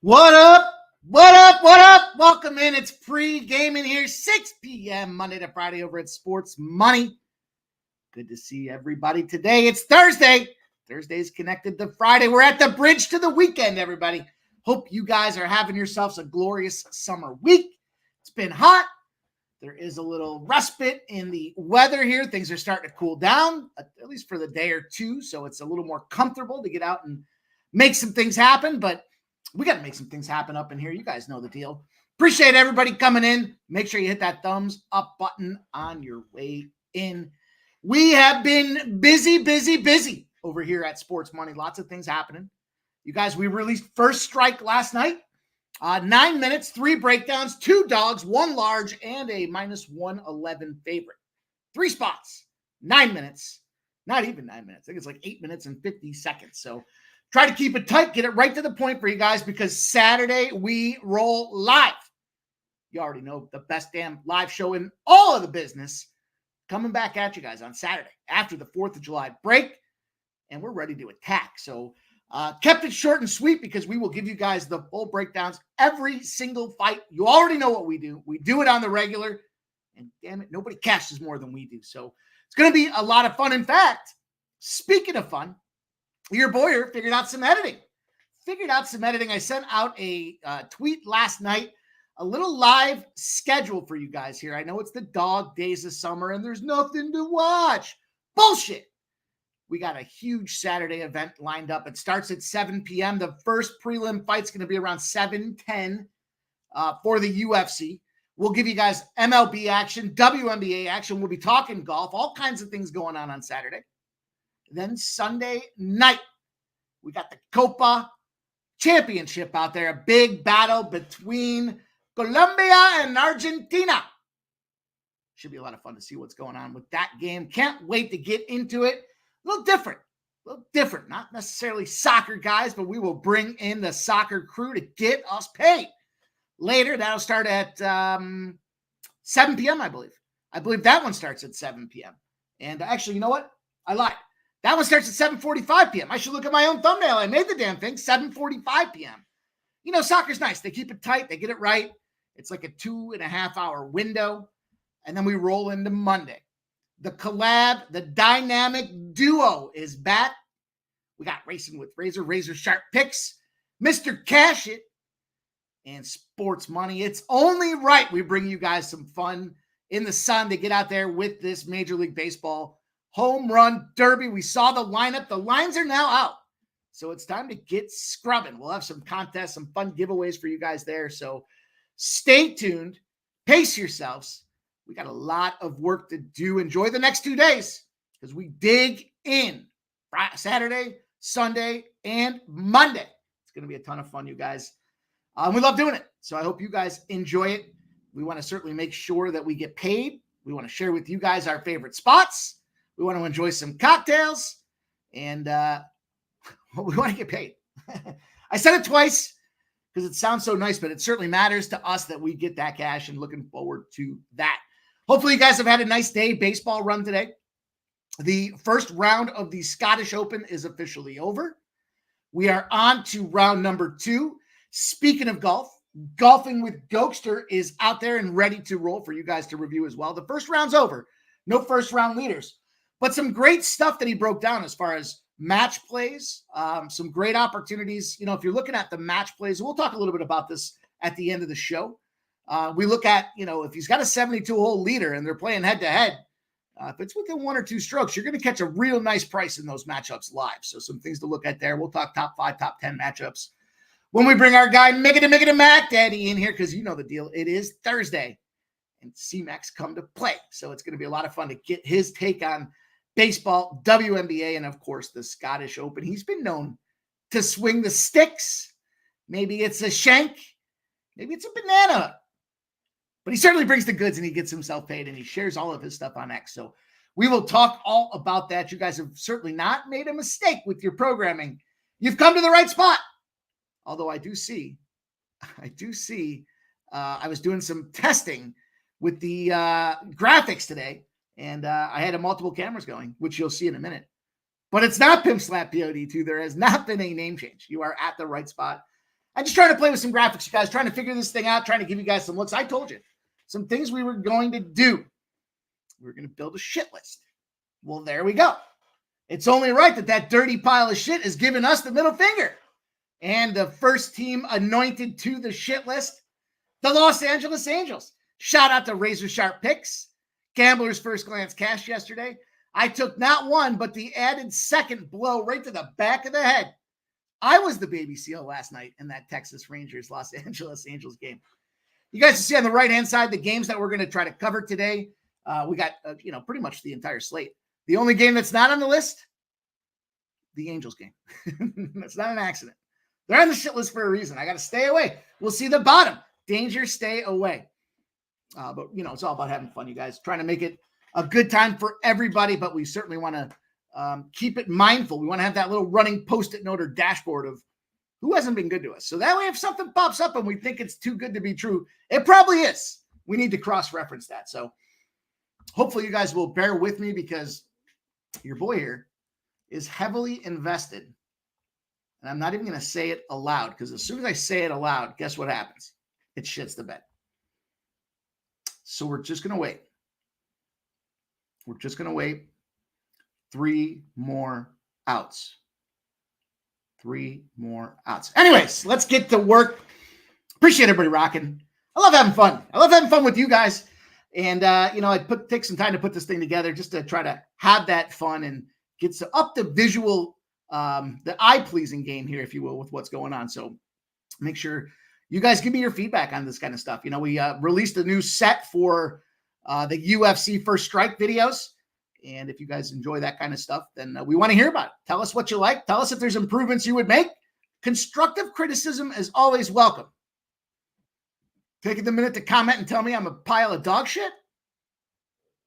What up? What up? What up? Welcome in. It's Pregaming here, 6 p.m. Monday to Friday over at Sports Money. Good to see everybody today. It's Thursday. Thursday's connected to Friday. We're at the bridge to the weekend, everybody. Hope you guys are having yourselves a glorious summer week. It's been hot. There is a little respite in the weather here. Things are starting to cool down, at least for the day or two, so it's a little more comfortable to get out and make some things happen, but we got to make some things happen up in here. You guys know the deal. Appreciate everybody coming in. Make sure you hit that thumbs up button on your way in. We have been busy over here at Sports Money. Lots of things happening. You guys, we released First Strike last night. 9 minutes, 3 breakdowns, 2 dogs, 1 large, and a -111 favorite. 3 spots, 9 minutes. Not even 9 minutes. I think it's like 8 minutes and 50 seconds. So try to keep it tight, get it right to the point for you guys, because Saturday we roll live. You already know, the best damn live show in all of the business. Coming back at you guys on Saturday after the 4th of July break, and we're ready to attack. So kept it short and sweet because we will give you guys the full breakdowns every single fight. You already know what we do. We do it on the regular, and damn it, nobody cashes more than we do. So it's going to be a lot of fun. In fact, speaking of fun, your boy here figured out some editing. I sent out a tweet last night, a little live schedule for you guys here. I know it's the dog days of summer and there's nothing to watch. Bullshit. We got a huge Saturday event lined up. It starts at 7 p.m. The first prelim fight's going to be around 7:10 for the UFC. We'll give you guys MLB action, WNBA action. We'll be talking golf, all kinds of things going on Saturday. Then Sunday night, we got the Copa Championship out there, a big battle between Colombia and Argentina. Should be a lot of fun to see what's going on with that game. Can't wait to get into it. A little different, not necessarily soccer guys, but we will bring in the soccer crew to get us paid. Later, that'll start at 7 p.m., I believe. I believe that one starts at 7 p.m. And actually, you know what? I lied. That one starts at 7:45 p.m. I should look at my own thumbnail. I made the damn thing, 7:45 p.m. You know, soccer's nice. They keep it tight. They get it right. It's like a 2.5-hour window. And then we roll into Monday. The collab, the dynamic duo is back. We got Racing with Razor Sharp Picks, Mr. Cash It, and Sports Money. It's only right we bring you guys some fun in the sun to get out there with this Major League Baseball Home Run Derby. We saw the lineup. The lines are now out. So it's time to get scrubbing. We'll have some contests, some fun giveaways for you guys there. So stay tuned. Pace yourselves. We got a lot of work to do. Enjoy the next 2 days because we dig in Saturday, Sunday, and Monday. It's going to be a ton of fun, you guys. We love doing it. So I hope you guys enjoy it. We want to certainly make sure that we get paid. We want to share with you guys our favorite spots. We want to enjoy some cocktails. And we want to get paid. I said it twice because it sounds so nice, but it certainly matters to us that we get that cash, and looking forward to that. Hopefully you guys have had a nice day baseball run today. The first round of the Scottish Open is officially over. We are on to round number 2. Speaking of golf, Golfing with Gokster is out there and ready to roll for you guys to review as well. The first round's over. No first round leaders, but some great stuff that he broke down as far as match plays, some great opportunities. You know, if you're looking at the match plays, we'll talk a little bit about this at the end of the show. We look at, you know, if he's got a 72-hole leader and they're playing head-to-head, if it's within 1 or 2 strokes, you're going to catch a real nice price in those matchups live. So some things to look at there. We'll talk top 5, top 10 matchups when we bring our guy Mega Mac Daddy in here, because you know the deal. It is Thursday, and C-Max come to play. So it's going to be a lot of fun to get his take on baseball, WNBA, and, of course, the Scottish Open. He's been known to swing the sticks. Maybe it's a shank. Maybe it's a banana. But he certainly brings the goods, and he gets himself paid, and he shares all of his stuff on X. So we will talk all about that. You guys have certainly not made a mistake with your programming. You've come to the right spot. Although I do see, I was doing some testing with the graphics today, and I had multiple cameras going, which you'll see in a minute. But it's not Pimp Slap POD2. There has not been a name change. You are at the right spot. I'm just trying to play with some graphics, you guys, trying to figure this thing out, trying to give you guys some looks. I told you some things we were going to do. We were going to build a shit list. Well, there we go. It's only right that dirty pile of shit is giving us the middle finger. And the first team anointed to the shit list, the Los Angeles Angels. Shout out to Razor Sharp Picks, Gambler's First Glance Cash yesterday. I took not one, but the added second blow right to the back of the head. I was the baby seal last night in that Texas Rangers Los Angeles Angels game. You guys can see on the right-hand side the games that we're going to try to cover today. We got, pretty much the entire slate. The only game that's not on the list, the Angels game. That's not an accident. They're on the shit list for a reason. I got to stay away. We'll see the bottom. Danger, stay away. But, it's all about having fun, you guys. Trying to make it a good time for everybody, but we certainly want to keep it mindful. We want to have that little running Post-it note or dashboard of who hasn't been good to us. So that way, if something pops up and we think it's too good to be true, it probably is. We need to cross-reference that. So hopefully you guys will bear with me because your boy here is heavily invested. And I'm not even going to say it aloud because as soon as I say it aloud, guess what happens? It shits the bed. So we're just going to wait. We're just going to wait. 3 more outs. 3 more outs. Anyways, let's get to work. Appreciate everybody rocking. I love having fun. I love having fun with you guys. And, I take some time to put this thing together just to try to have that fun and get up the visual, the eye-pleasing game here, if you will, with what's going on. So make sure you guys give me your feedback on this kind of stuff. We released a new set for the UFC First Strike videos. And if you guys enjoy that kind of stuff, then we want to hear about it. Tell us what you like. Tell us if there's improvements you would make. Constructive criticism is always welcome. Taking the minute to comment and tell me I'm a pile of dog shit?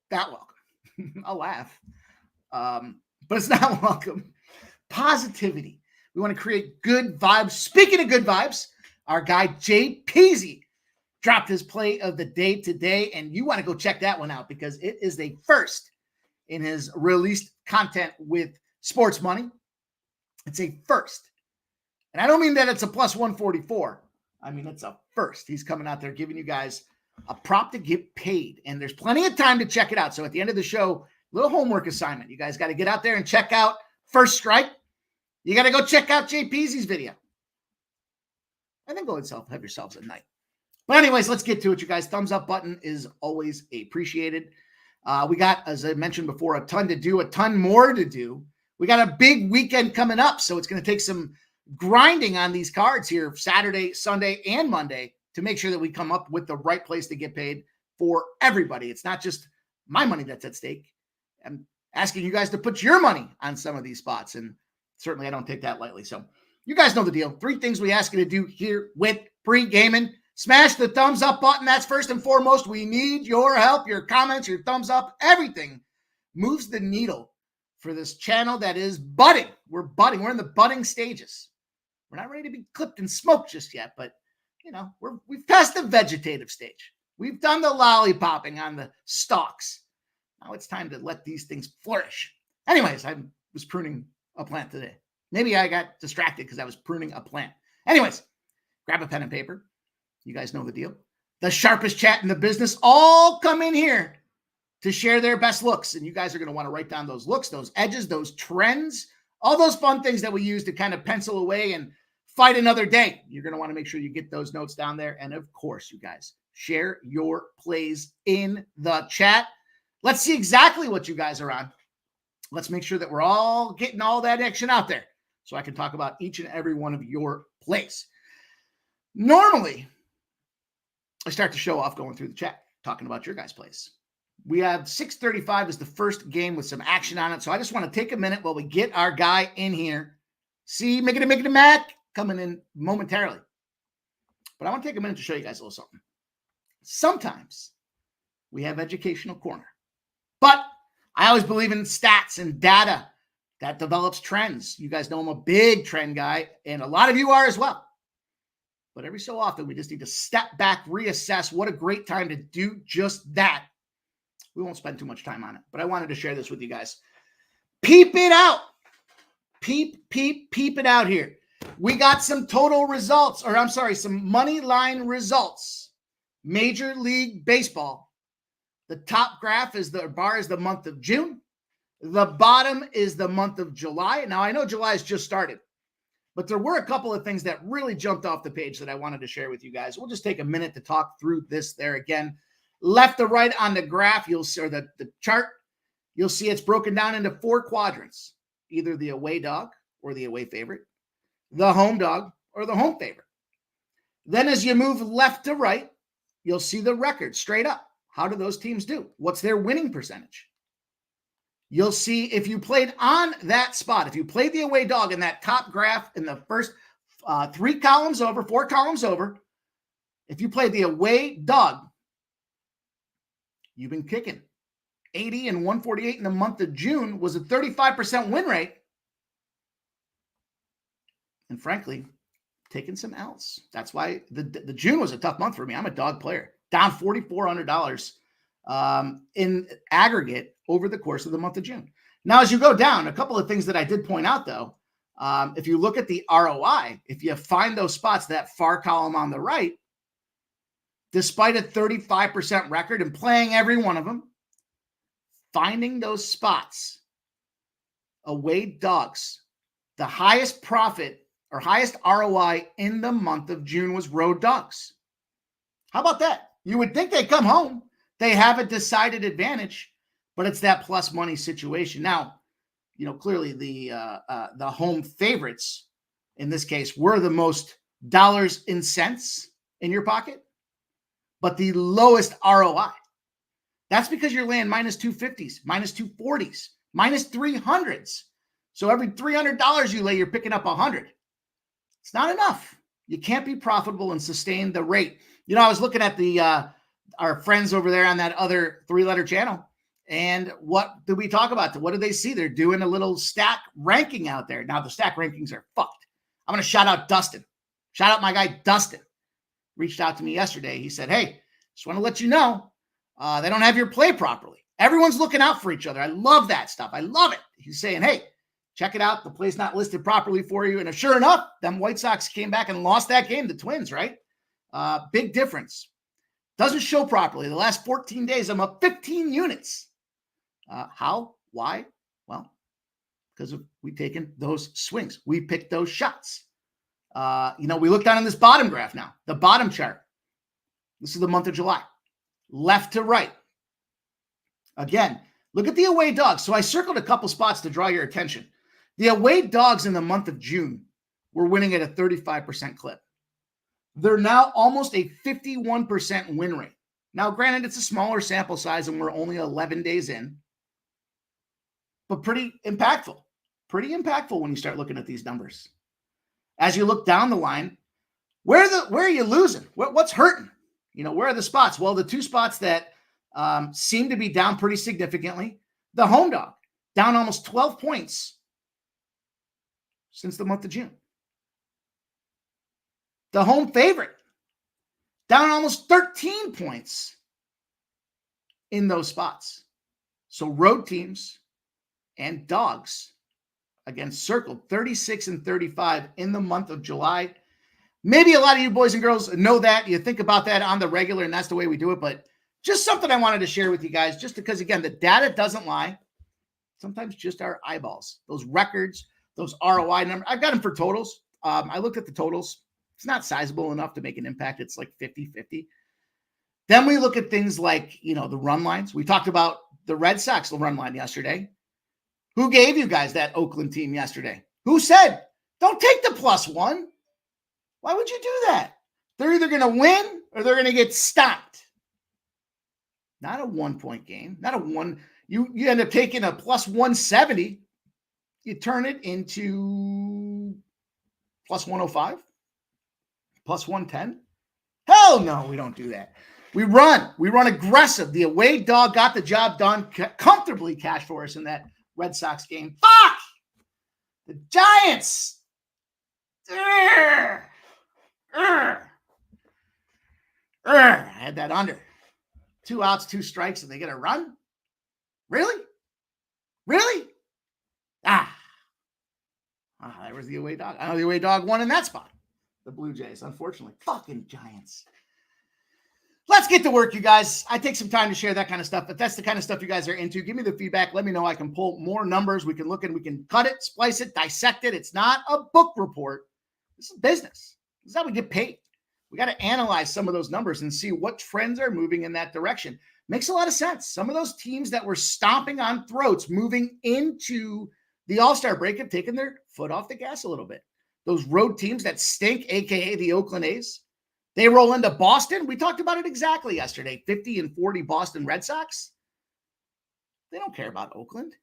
That welcome. I'll laugh. But it's not welcome. Positivity. We want to create good vibes. Speaking of good vibes, our guy Jay Peasy dropped his play of the day today, and you want to go check that one out because it is the first in his released content with Sports Money. It's a first. And I don't mean that it's a plus 144. I mean, it's a first. He's coming out there giving you guys a prop to get paid. And there's plenty of time to check it out. So at the end of the show, little homework assignment. You guys got to get out there and check out First Strike. You got to go check out Jay Peasy's video. And then go and have yourselves a night. But anyways, let's get to it, you guys. Thumbs up button is always appreciated. We got, as I mentioned before, a ton to do, a ton more to do. We got a big weekend coming up, so it's going to take some grinding on these cards here Saturday, Sunday, and Monday to make sure that we come up with the right place to get paid for everybody. It's not just my money that's at stake. I'm asking you guys to put your money on some of these spots, and certainly I don't take that lightly. So you guys know the deal. 3 things we ask you to do here with Pregaming. Smash the thumbs up button. That's first and foremost. We need your help, your comments, your thumbs up. Everything moves the needle for this channel that is budding. We're budding. We're in the budding stages. We're not ready to be clipped and smoked just yet, but, we've passed the vegetative stage. We've done the lollipopping on the stalks. Now it's time to let these things flourish. Anyways, I was pruning a plant today. Maybe I got distracted because I was pruning a plant. Anyways, grab a pen and paper. You guys know the deal. The sharpest chat in the business all come in here to share their best looks. And you guys are going to want to write down those looks, those edges, those trends, all those fun things that we use to kind of pencil away and fight another day. You're going to want to make sure you get those notes down there. And of course, you guys, share your plays in the chat. Let's see exactly what you guys are on. Let's make sure that we're all getting all that action out there so I can talk about each and every one of your plays. Normally, I start the show off going through the chat, talking about your guys' plays. We have 6:35 as the first game with some action on it. So I just want to take a minute while we get our guy in here. See, making it Mac coming in momentarily. But I want to take a minute to show you guys a little something. Sometimes we have educational corner. But I always believe in stats and data that develops trends. You guys know I'm a big trend guy, and a lot of you are as well. But every so often, we just need to step back, reassess. What a great time to do just that. We won't spend too much time on it, but I wanted to share this with you guys. Peep it out. Peep it out here. We got some total results, or I'm sorry, some money line results. Major League Baseball. The top graph is the bar is the month of June. The bottom is the month of July. Now, I know July has just started, but there were a couple of things that really jumped off the page that I wanted to share with you guys. We'll just take a minute to talk through this there again. Left to right on the graph, you'll see, or the chart, you'll see it's broken down into 4 quadrants, either the away dog or the away favorite, the home dog or the home favorite. Then as you move left to right, you'll see the record straight up. How do those teams do? What's their winning percentage? You'll see if you played on that spot, if you played the away dog in that top graph in the first 4 columns over, if you played the away dog, you've been kicking. 80 and 148 in the month of June was a 35% win rate. And frankly, taking some L's. That's why the June was a tough month for me. I'm a dog player. Down $4,400 in aggregate over the course of the month of June. Now, as you go down, a couple of things that I did point out, though, if you look at the ROI, if you find those spots, that far column on the right, despite a 35% record and playing every one of them, finding those spots, away dogs, the highest profit or highest ROI in the month of June was road dogs. How about that? You would think they come home. They have a decided advantage, but it's that plus money situation. Now, clearly the home favorites in this case were the most dollars in cents in your pocket, but the lowest ROI. That's because you're laying minus 250s, minus 240s, minus 300s. So every $300 you lay, you're picking up 100. It's not enough. You can't be profitable and sustain the rate. I was looking at our friends over there on that other 3-letter channel, and what did we talk about? What did they see? They're doing a little stack ranking out there. Now the stack rankings are fucked. I'm going to shout out Dustin. Shout out my guy Dustin. Reached out to me yesterday. He said, "Hey, just want to let you know, they don't have your play properly. Everyone's looking out for each other. I love that stuff. I love it." He's saying, "Hey, check it out. The play's not listed properly for you." And sure enough, them White Sox came back and lost that game. The Twins, right? Big difference. Doesn't show properly. The last 14 days, I'm up 15 units. How? Why? Well, because we've taken those swings. We picked those shots. We look down in this bottom graph now, the bottom chart. This is the month of July. Left to right. Again, look at the away dogs. So I circled a couple spots to draw your attention. The away dogs in the month of June were winning at a 35% clip. They're now almost a 51% win rate. Now, granted, it's a smaller sample size and we're only 11 days in, but pretty impactful. Pretty impactful when you start looking at these numbers. As you look down the line, where are you losing? What's hurting? Where are the spots? Well, the 2 spots that seem to be down pretty significantly. The home dog, down almost 12 points since the month of June. The home favorite, down almost 13 points in those spots. So road teams and dogs, again, circled 36 and 35 in the month of July. Maybe a lot of you boys and girls know that. You think about that on the regular, and that's the way we do it. But just something I wanted to share with you guys, just because, again, the data doesn't lie. Sometimes just our eyeballs, those records, those ROI numbers. I've got them for totals. I looked at the totals. It's not sizable enough to make an impact. It's like 50-50. Then we look at things like, the run lines. We talked about the Red Sox run line yesterday. Who gave you guys that Oakland team yesterday? Who said, don't take the +1? Why would you do that? They're either going to win or they're going to get stopped. Not a 1-point game. Not a one. You end up taking a +170. You turn it into +105. +110? Hell no, we don't do that. We run aggressive. The away dog got the job done, comfortably cash for us in that Red Sox game. Fuck! The Giants! I had that under. 2 outs, 2 strikes, and they get a run? Really? Really? There was the away dog. I know the away dog won in that spot. The Blue Jays, unfortunately. Fucking Giants. Let's get to work, you guys. I take some time to share that kind of stuff, but that's the kind of stuff you guys are into. Give me the feedback. Let me know. I can pull more numbers. We can look and we can cut it, splice it, dissect it. It's not a book report. This is business. This is how we get paid. We got to analyze some of those numbers and see what trends are moving in that direction. Makes a lot of sense. Some of those teams that were stomping on throats moving into the All-Star break have taken their foot off the gas a little bit. Those road teams that stink, a.k.a. the Oakland A's, they roll into Boston. We talked about it exactly yesterday. 50-40 Boston Red Sox. They don't care about Oakland.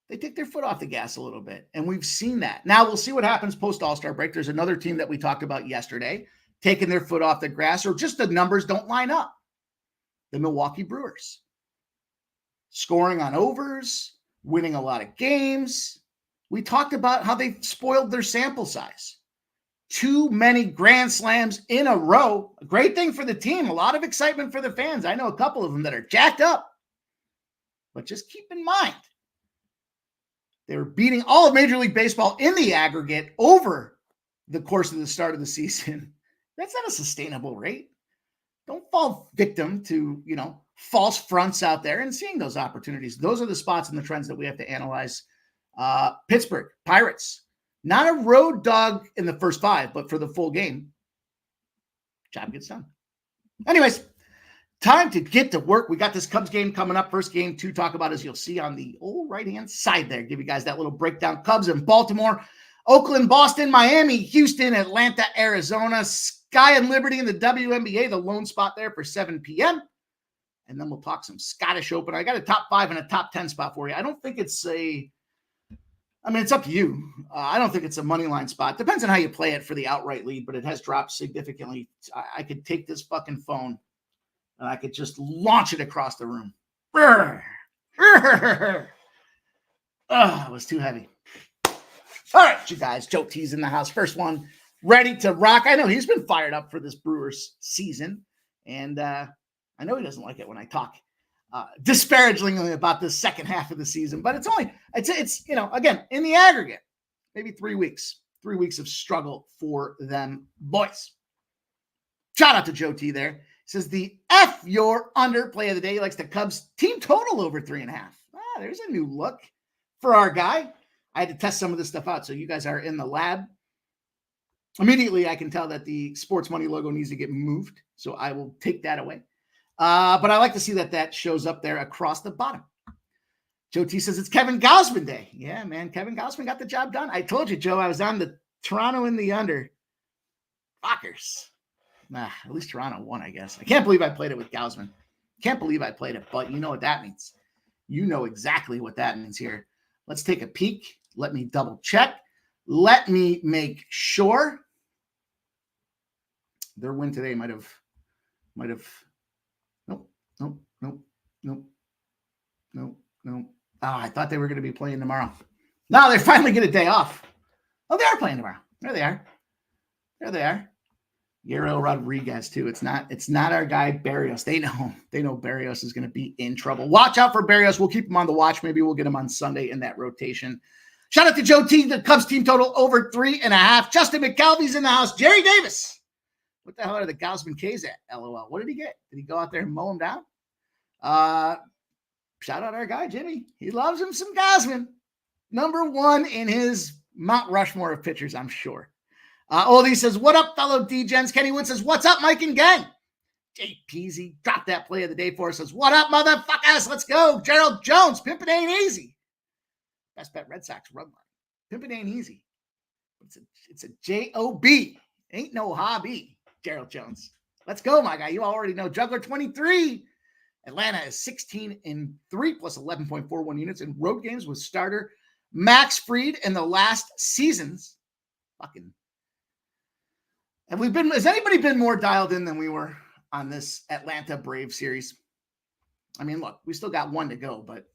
They take their foot off the gas a little bit, and we've seen that. Now we'll see what happens post-All-Star break. There's another team that we talked about yesterday taking their foot off the grass, or just the numbers don't line up. The Milwaukee Brewers. Scoring on overs, winning a lot of games. We talked about how they spoiled their sample size. Too many grand slams in a row. A great thing for the team. A lot of excitement for the fans. I know a couple of them that are jacked up. But just keep in mind, they were beating all of Major League Baseball in the aggregate over the course of the start of the season. That's not a sustainable rate. Don't fall victim to, false fronts out there and seeing those opportunities. Those are the spots and the trends that we have to analyze. Pittsburgh Pirates. Not a road dog in the first 5, but for the full game, job gets done. Anyways, time to get to work. We got this Cubs game coming up. First game to talk about, as you'll see on the old right-hand side there. Give you guys that little breakdown. Cubs in Baltimore, Oakland, Boston, Miami, Houston, Atlanta, Arizona, Sky and Liberty in the WNBA, the lone spot there for 7 p.m. And then we'll talk some Scottish Open. I got a top 5 and a top 10 spot for you. I don't think it's it's up to you. I don't think it's a money line spot. Depends on how you play it for the outright lead, but it has dropped significantly. I could take this fucking phone and I could just launch it across the room. It was too heavy. All right, you guys. Joe T's in the house. First one, ready to rock. I know he's been fired up for this Brewers season, and I know he doesn't like it when I talk disparagingly about the second half of the season, but it's again, in the aggregate, maybe 3 weeks of struggle for them boys. Shout out to Joe T there. He says the F your under play of the day. He likes the Cubs team total over 3.5. There's a new look for our guy. I had to test some of this stuff out. So you guys are in the lab. Immediately, I can tell that the sports money logo needs to get moved. So I will take that away. But I like to see that shows up there across the bottom. Joe T says it's Kevin Gausman Day. Yeah, man. Kevin Gausman got the job done. I told you, Joe, I was on the Toronto in the under. Fuckers. At least Toronto won, I guess. I can't believe I played it with Gausman. Can't believe I played it, but you know what that means. You know exactly what that means here. Let's take a peek. Let me double check. Let me make sure. Their win today might have. Nope. Oh, I thought they were going to be playing tomorrow. No, they finally get a day off. Oh, they are playing tomorrow. There they are. Guerrero Rodriguez too. It's not our guy Barrios. They know Barrios is going to be in trouble. Watch out for Barrios. We'll keep him on the watch. Maybe we'll get him on Sunday in that rotation. Shout out to Joe T. The Cubs team total over 3.5. Justin McCalvy's in the house. Jerry Davis. What the hell are the Gausman K's at? LOL. What did he get? Did he go out there and mow him down? Shout out our guy Jimmy. He loves him some Gausman. Number 1 in his Mount Rushmore of pitchers, I'm sure. Oldie says, what up, fellow D-Gens? Kenny Wood says, what's up, Mike and gang? Jay Peasy dropped that play of the day for us. Says, what up, motherfuckers? Let's go. Gerald Jones, pimpin' ain't easy. Best bet Red Sox run line. Pimpin' ain't easy. It's a J-O-B. Ain't no hobby. Gerald Jones. Let's go, my guy. You already know. Juggler 23. Atlanta is 16-3 plus 11.41 units in road games with starter Max Fried in the last seasons. Fucking. Has anybody been more dialed in than we were on this Atlanta Braves series? I mean, look, we still got 1 to go, but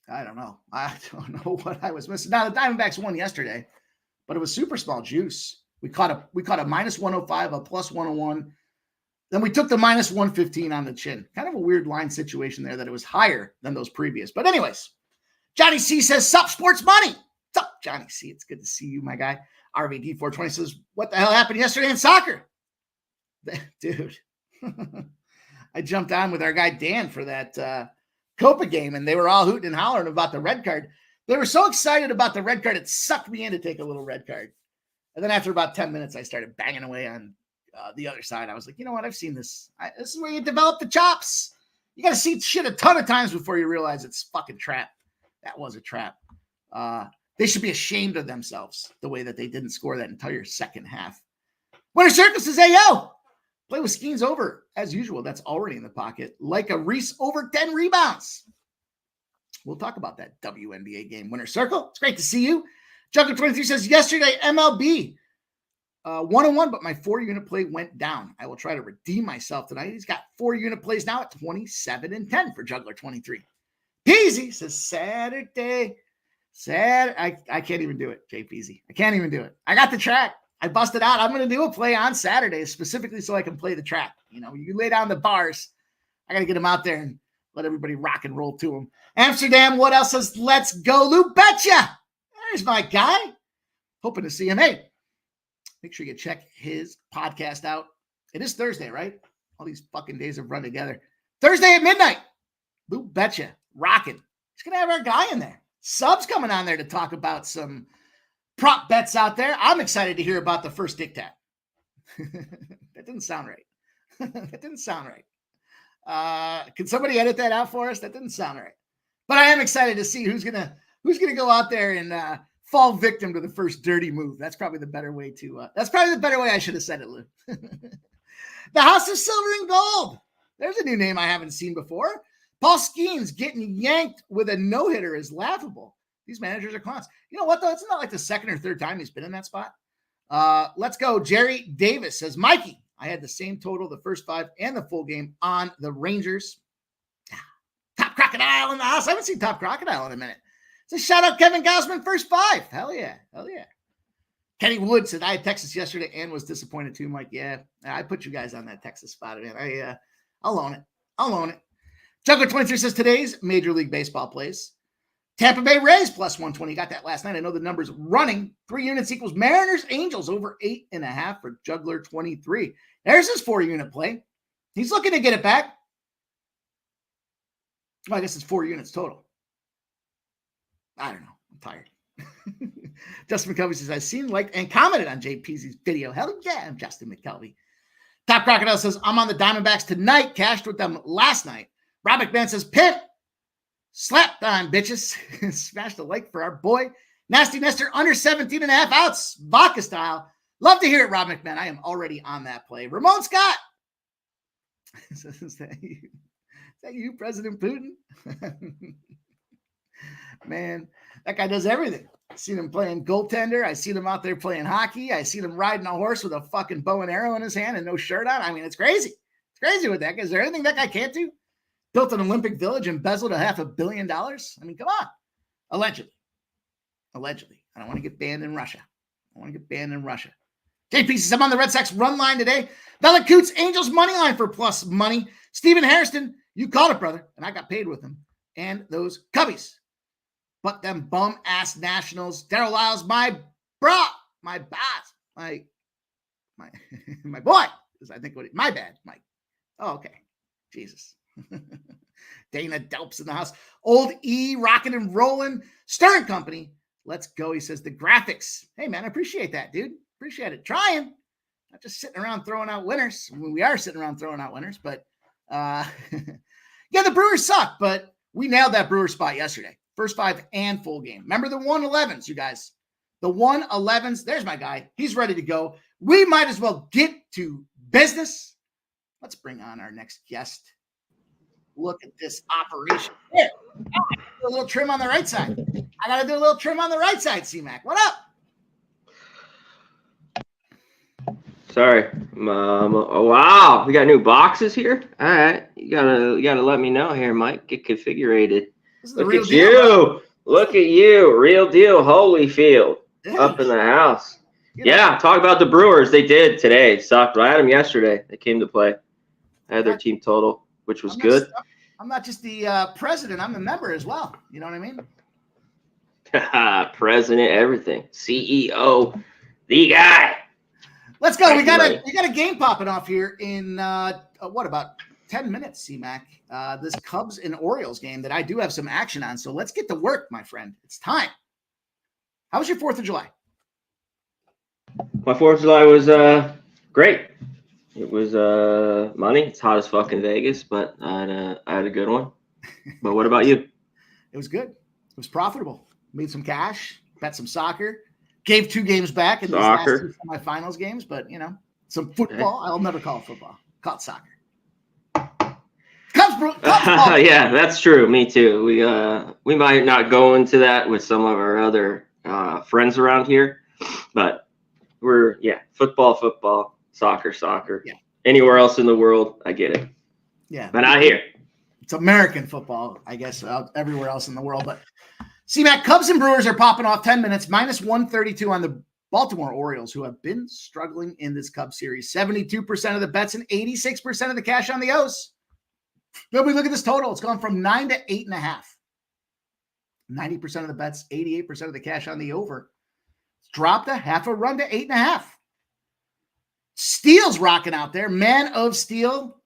I don't know. I don't know what I was missing. Now the Diamondbacks won yesterday, but it was super small juice. We caught a minus 105, a plus 101. Then we took the minus 115 on the chin. Kind of a weird line situation there that it was higher than those previous. But anyways, Johnny C says, sup, sports money. Sup, Johnny C., it's good to see you, my guy. RVD420 says, what the hell happened yesterday in soccer? Dude, I jumped on with our guy Dan for that Copa game, and they were all hooting and hollering about the red card. They were so excited about the red card, it sucked me in to take a little red card. And then after about 10 minutes, I started banging away on the other side. I was like, you know what? I've seen this. This is where you develop the chops. You got to see shit a ton of times before you realize it's fucking trap. That was a trap. They should be ashamed of themselves the way that they didn't score that entire second half. Winter Circle says, hey, yo, play with Skeens over as usual. That's already in the pocket. Like a Reese over 10 rebounds. We'll talk about that WNBA game. Winter Circle, it's great to see you. Juggler23 says, yesterday, MLB 101, but my 4-unit play went down. I will try to redeem myself tonight. He's got 4-unit plays now at 27-10 for Juggler23. Peasy says, Saturday. I can't even do it, Jay Peasy. I can't even do it. I got the track. I busted out. I'm going to do a play on Saturday specifically so I can play the track. You know, you lay down the bars. I got to get them out there and let everybody rock and roll to them. Amsterdam, what else says, let's go, Lou Betcha. There's my guy. Hoping to see him. Hey, make sure you check his podcast out. It is Thursday, right? All these fucking days have run together. Thursday at midnight. Lou Betcha. Rocking. He's going to have our guy in there. Sub's coming on there to talk about some prop bets out there. I'm excited to hear about the first dick tap. That didn't sound right. That didn't sound right. Can somebody edit that out for us? That didn't sound right. But I am excited to see who's gonna go out there and fall victim to the first dirty move. That's probably the better way to. That's probably the better way I should have said it, Lou. The House of Silver and Gold. There's a new name I haven't seen before. Paul Skeens getting yanked with a no-hitter is laughable. These managers are clowns. You know what, though? It's not like the second or third time he's been in that spot. Let's go. Jerry Davis says, Mikey, I had the same total the first 5 and the full game on the Rangers. Top Crocodile in the house. I haven't seen Top Crocodile in a minute. So shout out Kevin Gausman, first 5. Hell yeah. Hell yeah. Kenny Wood said, I had Texas yesterday and was disappointed too. Mike, yeah, I put you guys on that Texas spot, man. I'll own it. I'll own it. Juggler23 says, today's Major League Baseball plays. Tampa Bay Rays plus 120. Got that last night. I know the number's running. 3 units equals Mariners Angels over 8.5 for Juggler23. There's his 4-unit play. He's looking to get it back. Well, I guess it's 4 units total. I don't know. I'm tired. Justin McKelvey says, I've seen, liked, and commented on JPZ's video. Hell yeah, I'm Justin McKelvey. Top Crocodile says, I'm on the Diamondbacks tonight. Cashed with them last night. Rob McMahon says, Pimp. Slap time, bitches. Smash the like for our boy. Nasty Nestor under 17.5 outs. Vodka style. Love to hear it, Rob McMahon. I am already on that play. Ramon Scott. Is that you? Is that you, President Putin? Man, that guy does everything. I seen him playing goaltender. I seen him out there playing hockey. I seen him riding a horse with a fucking bow and arrow in his hand and no shirt on. I mean, it's crazy. It's crazy with that guy. Is there anything that guy can't do? Built an Olympic village, embezzled $500 million. I mean, come on. Allegedly. I don't want to get banned in Russia. JP says, I'm on the Red Sox run line today. Bella Coots, Angels money line for plus money. Stephen Hairston, you called it, brother. And I got paid with him. And those Cubbies. But them bum-ass Nationals. Darryl Lyles, my bro. My boss. My boy. I think my bad, Mike. Oh, okay. Jesus. Dana Delps in the house. Old E rocking and rolling. Stern Company. Let's go. He says the graphics. Hey man, I appreciate that, dude. Appreciate it. Trying. Not just sitting around throwing out winners. I mean, we are sitting around throwing out winners, but yeah, the Brewers suck, but we nailed that Brewer spot yesterday. First 5 and full game. Remember the 111s, you guys. The 111s. There's my guy. He's ready to go. We might as well get to business. Let's bring on our next guest. Look at this operation. Here, a little trim on the right side. I got to do a little trim on the right side, C-Mac. What up? Sorry. Oh, wow. We got new boxes here? All right. You gotta let me know here, Mike. Get configurated. Look at you. Look at you. Real deal. Holyfield. Yeah. Up in the house. Yeah, talk about the Brewers. They did today. Sucked. I had them yesterday. They came to play. I had their team total, which was good. I'm not just the president. I'm the member as well. You know what I mean? President, everything. CEO, the guy. Let's go. We got a game popping off here in about 10 minutes, C-Mac. This Cubs and Orioles game that I do have some action on. So let's get to work, my friend. It's time. How was your 4th of July? My 4th of July was great. It was money. It's hot as fuck in Vegas, but I had a good one. But what about you? It was good. It was profitable. Made some cash, bet some soccer, gave 2 games back in these last 2 semifinals games, but some football. I'll never call it football. Call it soccer. Cubs yeah, that's true. Me too. We might not go into that with some of our other friends around here, but we're football, soccer. Yeah. Anywhere else in the world, I get it. Yeah, but not here. It's American football, I guess, everywhere else in the world. But C-Mac, Cubs and Brewers are popping off 10 minutes, minus 132 on the Baltimore Orioles, who have been struggling in this Cubs series. 72% of the bets and 86% of the cash on the O's. Then we look at this total. It's gone from 9 to 8.5. 90% of the bets, 88% of the cash on the over. It's dropped a half a run to 8.5. Steele's rocking out there. Man of Steel,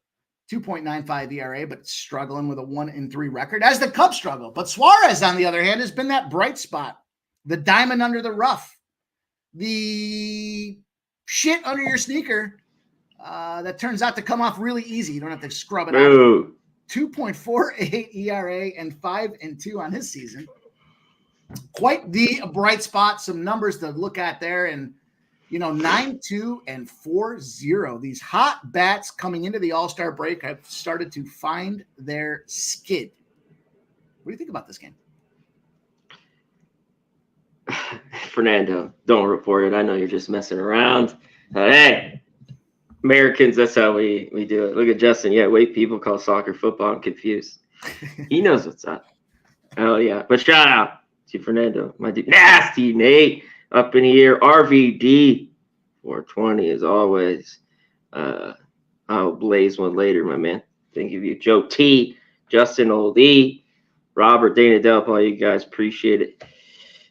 2.95 ERA, but struggling with a 1-3 record as the Cubs struggle. But Suarez, on the other hand, has been that bright spot, the diamond under the rough, the shit under your sneaker that turns out to come off really easy. You don't have to scrub it out. 2.48 ERA and 5-2 on his season. Quite the bright spot. Some numbers to look at there, and 9-2 and 4-0. These hot bats coming into the All-Star break have started to find their skid. What do you think about this game? Fernando, don't report it. I know you're just messing around. Hey, Americans, that's how we do it. Look at Justin. Yeah, wait, people call soccer football. I'm confused. He knows what's up. Oh, yeah. But shout out to Fernando, my dude. Nasty Nate. Up in here, RVD, 420 as always. I'll blaze one later, my man. Thank you, Joe T, Justin Old E, Robert, Dana Delp, all you guys, appreciate it.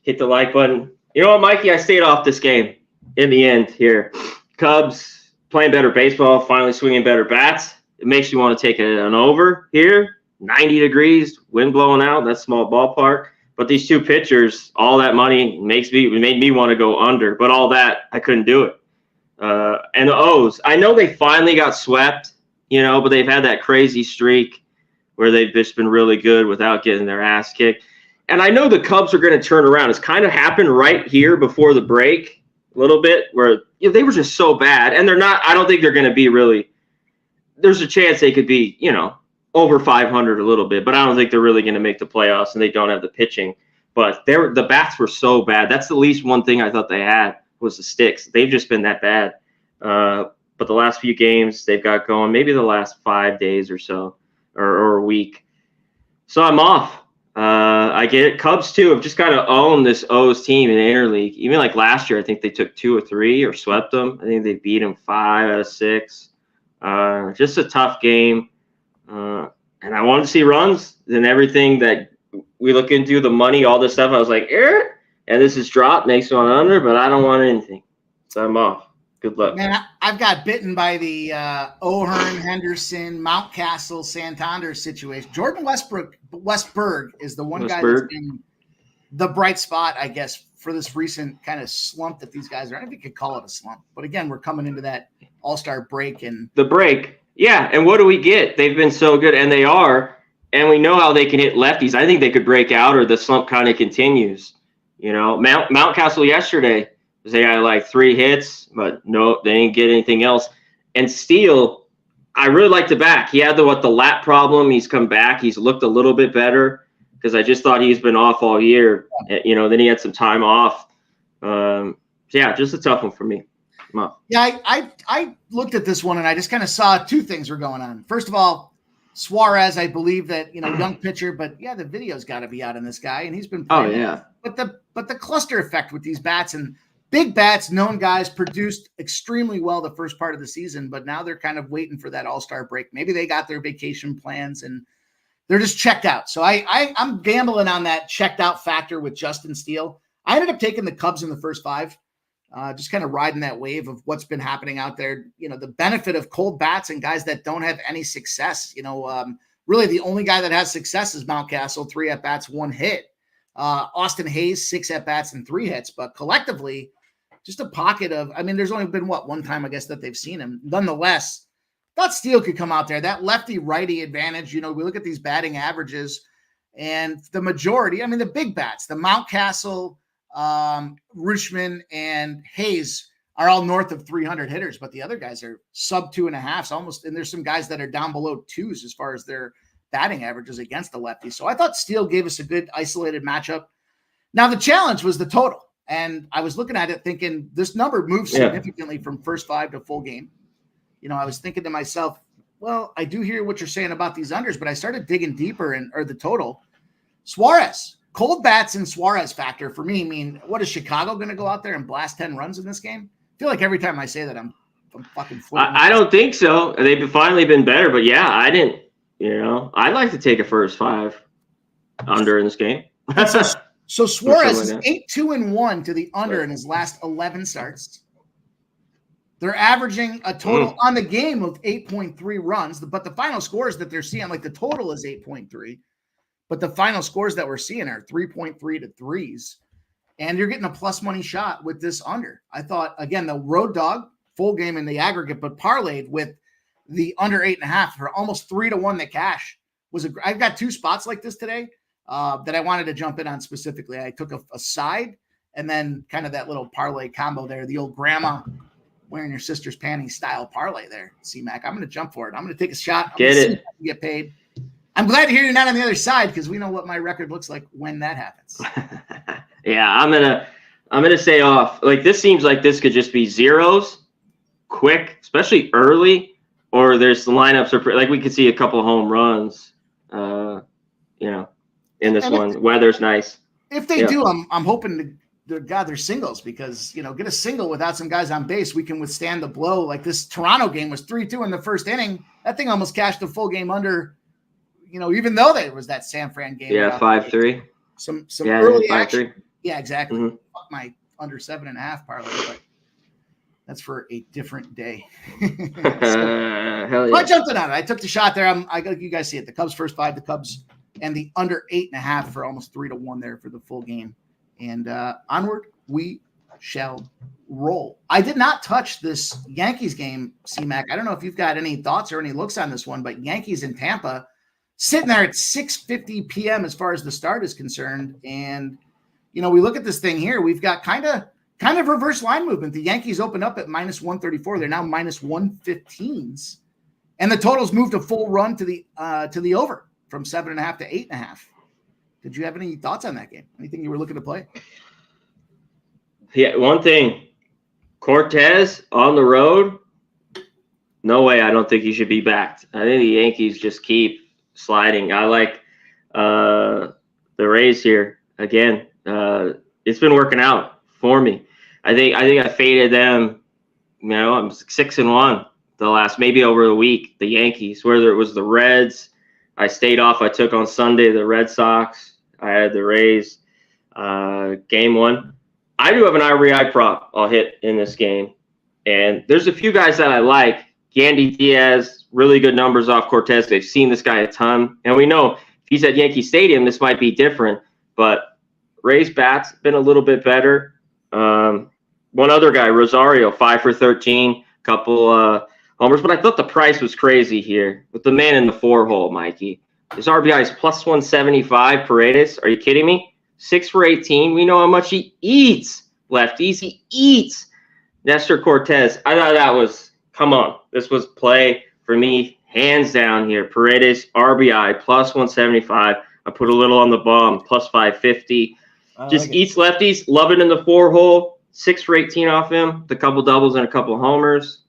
Hit the like button. You know what, Mikey? I stayed off this game in the end here. Cubs playing better baseball, finally swinging better bats. It makes you want to take an over here. 90 degrees, wind blowing out. That's small ballpark. But these 2 pitchers, all that money made me want to go under. But all that, I couldn't do it. And the O's, I know they finally got swept, but they've had that crazy streak where they've just been really good without getting their ass kicked. And I know the Cubs are going to turn around. It's kind of happened right here before the break a little bit where they were just so bad. And they're not – I don't think they're going to be really – there's a chance they could be, over 500 a little bit, but I don't think they're really going to make the playoffs, and they don't have the pitching. But the bats were so bad. That's the least one thing I thought they had was the sticks. They've just been that bad. But the last few games they've got going, maybe the last 5 days or so, or a week. So I'm off. I get it. Cubs, too, have just got to own this O's team in the interleague. Even like last year, I think they took 2 or 3 or swept them. I think they beat them 5 out of 6. Just a tough game. And I wanted to see runs and everything that we look into, the money, all this stuff. I was like, and this is dropped, makes one under, but I don't want anything. So I'm off. Good luck. Man, I've got bitten by the O'Hearn, Henderson, Mountcastle, Santander situation. Jordan Westberg is the one guy that's been the bright spot, I guess, for this recent kind of slump that these guys are. I don't think you could call it a slump. But again, we're coming into that All-Star break. And the break. Yeah, and what do we get? They've been so good, and they are, and we know how they can hit lefties. I think they could break out, or the slump kind of continues. Mountcastle yesterday, they had like 3 hits, but no, they didn't get anything else. And Steele, I really like the back. He had the lat problem. He's come back. He's looked a little bit better because I just thought he's been off all year. Then he had some time off. Yeah, just a tough one for me. Yeah, I looked at this one and I just kind of saw 2 things were going on. First of all, Suarez, I believe that, young pitcher, but yeah, the video's got to be out on this guy, and he's been playing. Oh, yeah. But the cluster effect with these bats, and big bats, known guys, produced extremely well the first part of the season, but now they're kind of waiting for that All-Star break. Maybe they got their vacation plans and they're just checked out. So I'm gambling on that checked out factor with Justin Steele. I ended up taking the Cubs in the first 5, just kind of riding that wave of what's been happening out there. You know, the benefit of cold bats and guys that don't have any success. You know, really the only guy that has success is Mountcastle, 3 at-bats, 1 hit. Austin Hayes, 6 at-bats and 3 hits. But collectively, just a pocket of, I mean, there's only been, one time, I guess, that they've seen him. Nonetheless, thought Steele could come out there. That lefty-righty advantage, you know, we look at these batting averages, and the majority, I mean, the big bats, the Mountcastle, Rutschman, and Hayes are all north of 300 hitters, but the other guys are sub 2.5, almost, and there's some guys that are down below 2s as far as their batting averages against the lefty. So I thought Steele gave us a good isolated matchup. Now the challenge was the total, and I was looking at it thinking this number moves significantly from first 5 to full game. You know, I was thinking to myself, well, I do hear what you're saying about these unders, but I started digging deeper or the total. Suarez, cold bats and Suarez factor for me mean, what is Chicago going to go out there and blast 10 runs in this game? I feel like every time I say that, I'm fucking flirting. I don't think so. They've finally been better, but yeah, I didn't, you know, I'd like to take a first 5 under in this game. So Suarez is 8-2-1 to the under in his last 11 starts. They're averaging a total on the game of 8.3 runs, but the final scores that they're seeing, like the total is 8.3, but the final scores that we're seeing are 3.3 to 3s, and you're getting a plus money shot with this under. I thought, again, the road dog, full game in the aggregate, but parlayed with the under 8.5 for almost 3-1 the cash. I've got 2 spots like this today that I wanted to jump in on specifically. I took a side and then kind of that little parlay combo there, the old grandma wearing your sister's panties style parlay there, C-Mac. I'm going to jump for it. I'm going to take a shot. Get paid. I'm glad to hear you're not on the other side because we know what my record looks like when that happens. Yeah, I'm gonna say off. Like this seems like this could just be zeros, quick, especially early, or there's the lineups are like we could see a couple of home runs. You know, in this one, weather's nice. If they do, I'm hoping to gather singles because, you know, get a single without some guys on base, we can withstand the blow. Like this Toronto game was 3-2 in the first inning. That thing almost cashed a full game under, you know, even though there was that San Fran game. Yeah, 5-3. Some early 5-3. action. Yeah, exactly. Mm-hmm. Fuck my under 7.5 parlay, but that's for a different day. Hell yeah. I jumped in on it. I took the shot there. You guys see it. The Cubs first 5, the Cubs, and the under 8.5 for almost 3-1 there for the full game. And onward we shall roll. I did not touch this Yankees game, C-Mac. I don't know if you've got any thoughts or any looks on this one, but Yankees in Tampa sitting there at 6:50 p.m. as far as the start is concerned. And, you know, we look at this thing here. We've got kind of reverse line movement. The Yankees open up at minus 134. They're now minus 115s. And the totals moved a full run to the over from 7.5 to 8.5. Did you have any thoughts on that game? Anything you were looking to play? Yeah, one thing. Cortez on the road, no way. I don't think he should be backed. I think the Yankees just keep sliding. I like the Rays here. Again, it's been working out for me. I think I faded them. You know, I'm 6-1 the last, maybe over the week, the Yankees, whether it was the Reds. I stayed off. I took on Sunday the Red Sox. I had the Rays. Game 1. I do have an RBI prop I'll hit in this game. And there's a few guys that I like. Yandy Diaz, really good numbers off Cortez. They've seen this guy a ton. And we know if he's at Yankee Stadium, this might be different. But Rays bats been a little bit better. One other guy, Rosario, 5 for 13, couple homers. But I thought the price was crazy here with the man in the 4-hole, Mikey. His RBI is plus 175. Paredes, are you kidding me? 6 for 18. We know how much he eats. Lefties, he eats. Nestor Cortez. I thought that was, come on. This was play for me, hands down here. Paredes, RBI, plus 175. I put a little on the bomb, plus 550. Just eats lefties. Love it in the 4-hole. 6 for 18 off him. The couple doubles and a couple homers.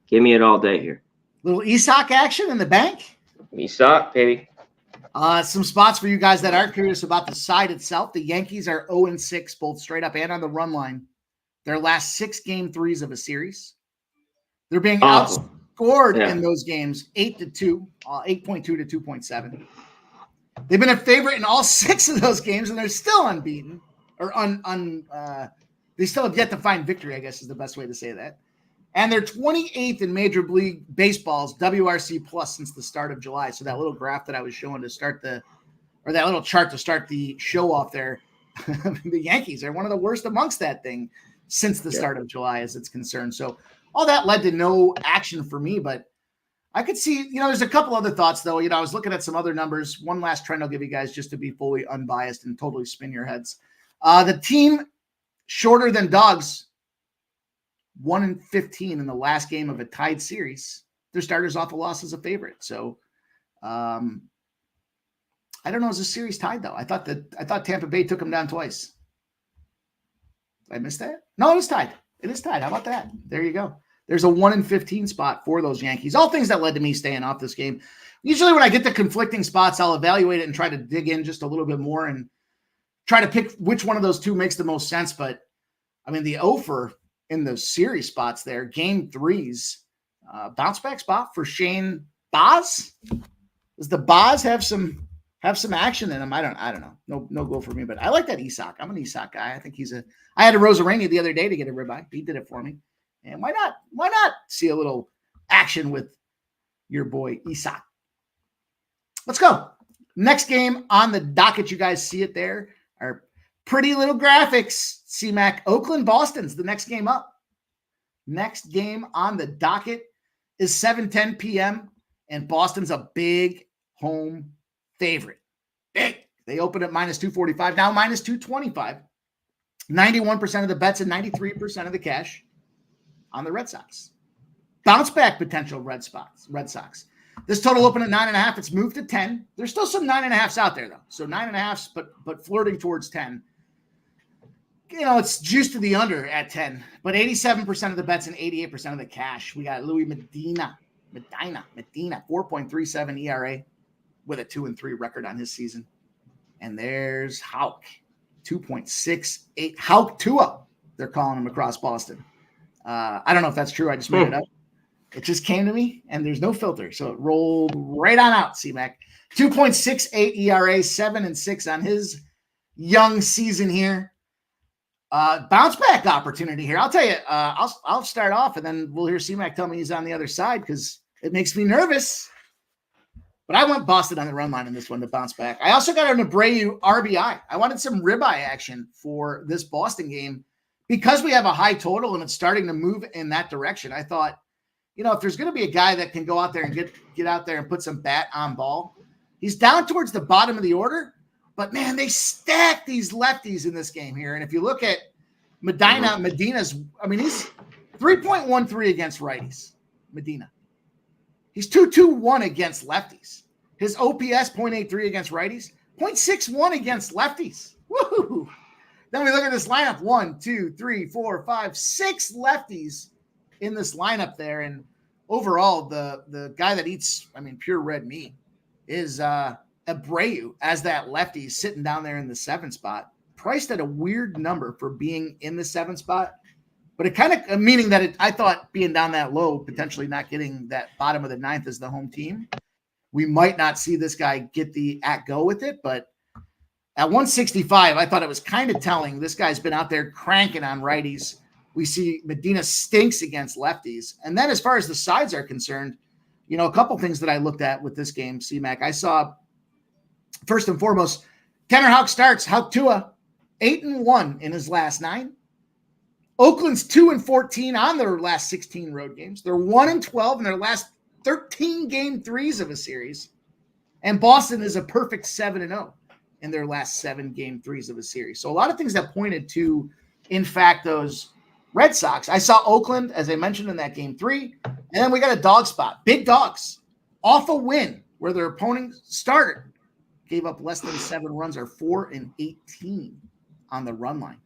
Give me it all day here. Little Isak action in the bank. Isak, baby. Some spots for you guys that are curious about the side itself. The Yankees are 0-6, both straight up and on the run line. Their last 6 game threes of a series. They're being outscored in those games 8-2, 8.2 to 2.7. They've been a favorite in all 6 of those games, and they're still unbeaten. Or they still have yet to find victory, I guess is the best way to say that. And they're 28th in Major League Baseball's WRC plus since the start of July. So that little graph that I was showing to start that little chart to start the show off there, the Yankees are one of the worst amongst that thing since the start of July as it's concerned. So all that led to no action for me, but I could see, there's a couple other thoughts though. I was looking at some other numbers. One last trend I'll give you guys just to be fully unbiased and totally spin your heads. The team shorter than dogs, 1-15 in the last game of a tied series. Their starters off a loss as a favorite. So I don't know. Is the series tied though? I thought Tampa Bay took them down twice. Did I miss that? No, it is tied. It is tied. How about that? There you go. There's a 1-15 spot for those Yankees. All things that led to me staying off this game. Usually when I get the conflicting spots, I'll evaluate it and try to dig in just a little bit more and try to pick which one of those two makes the most sense. But I mean, the offer in the series spots there, game 3's bounce back spot for Shane Baz. Does the Baz have some action in him? I don't know. No goal for me, but I like that Isak. I'm an Isak guy. I think I had a Rosarania the other day to get a ribeye. He did it for me. And why not see a little action with your boy Isak? Let's go. Next game on the docket. You guys see it there. Our pretty little graphics. C-Mac, Oakland, Boston's the next game up. Next game on the docket is 7:10 p.m. and Boston's a big home favorite. Big. They opened at -245, now -225. 91% of the bets and 93% of the cash on the Red Sox. Bounce back potential Red Sox. This total opened at 9.5. It's moved to 10. There's still some 9.5s out there though. So 9.5s, but flirting towards 10. It's juiced to the under at 10, but 87% of the bets and 88% of the cash. We got Louis Medina, 4.37 ERA with a 2-3 record on his season. And there's Houck, 2.68. Houck Tua, they're calling him across Boston. I don't know if that's true. I just made it up. It just came to me, and there's no filter, so it rolled right on out, C-Mac. 2.68 ERA, 7-6 on his young season here. Bounce back opportunity here. I'll tell you, I'll start off, and then we'll hear C-Mac tell me he's on the other side because it makes me nervous. But I went Boston on the run line in this one to bounce back. I also got an Abreu RBI. I wanted some ribeye action for this Boston game because we have a high total and it's starting to move in that direction. I thought, if there's going to be a guy that can go out there and get out there and put some bat on ball, he's down towards the bottom of the order. But, man, they stack these lefties in this game here. And if you look at Medina's, he's 3.13 against righties, Medina. He's 2.21 against lefties. His OPS, 0.83 against righties, 0.61 against lefties. Woo! Then we look at this lineup. 1, 2, 3, 4, 5, 6 lefties in this lineup there. And overall, the guy that eats, pure red meat is Abreu as that lefty sitting down there in the 7 spot, priced at a weird number for being in the 7 spot. But it kind of meaning that I thought being down that low, potentially not getting that bottom of the 9th as the home team, we might not see this guy get the go with it. But at 165, I thought it was kind of telling. This guy's been out there cranking on righties. We see Medina stinks against lefties. And then as far as the sides are concerned, a couple things that I looked at with this game, C-Mac, I saw first and foremost, Tanner Houck starts. Houck Tua, 8-1 in his last 9. Oakland's 2-14 on their last 16 road games. They're 1-12 in their last 13 game 3s of a series. And Boston is a perfect 7-0 in their last 7 game 3s of a series. So a lot of things that pointed to, in fact, those Red Sox. I saw Oakland, as I mentioned, in that game 3. And then we got a dog spot. Big dogs off a win where their opponent starter gave up less than 7 runs, or 4-18 on the run line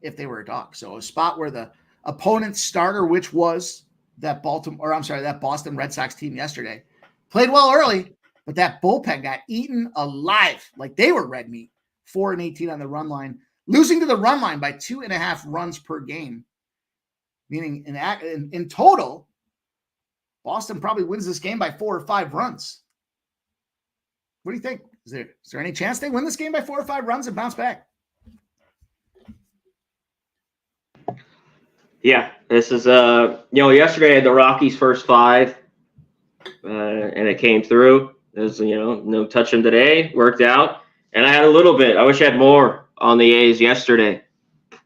if they were a dog. So a spot where the opponent's starter, which was that Boston Red Sox team yesterday, played well early, but that bullpen got eaten alive like they were red meat. 4-18 on the run line, losing to the run line by 2.5 runs per game, meaning in total, Boston probably wins this game by 4 or 5 runs. What do you think? Is there any chance they win this game by 4 or 5 runs and bounce back? Yeah, this is yesterday I had the Rockies first 5, and it came through. There's no touch them today, worked out, and I had a little bit. I wish I had more on the A's yesterday,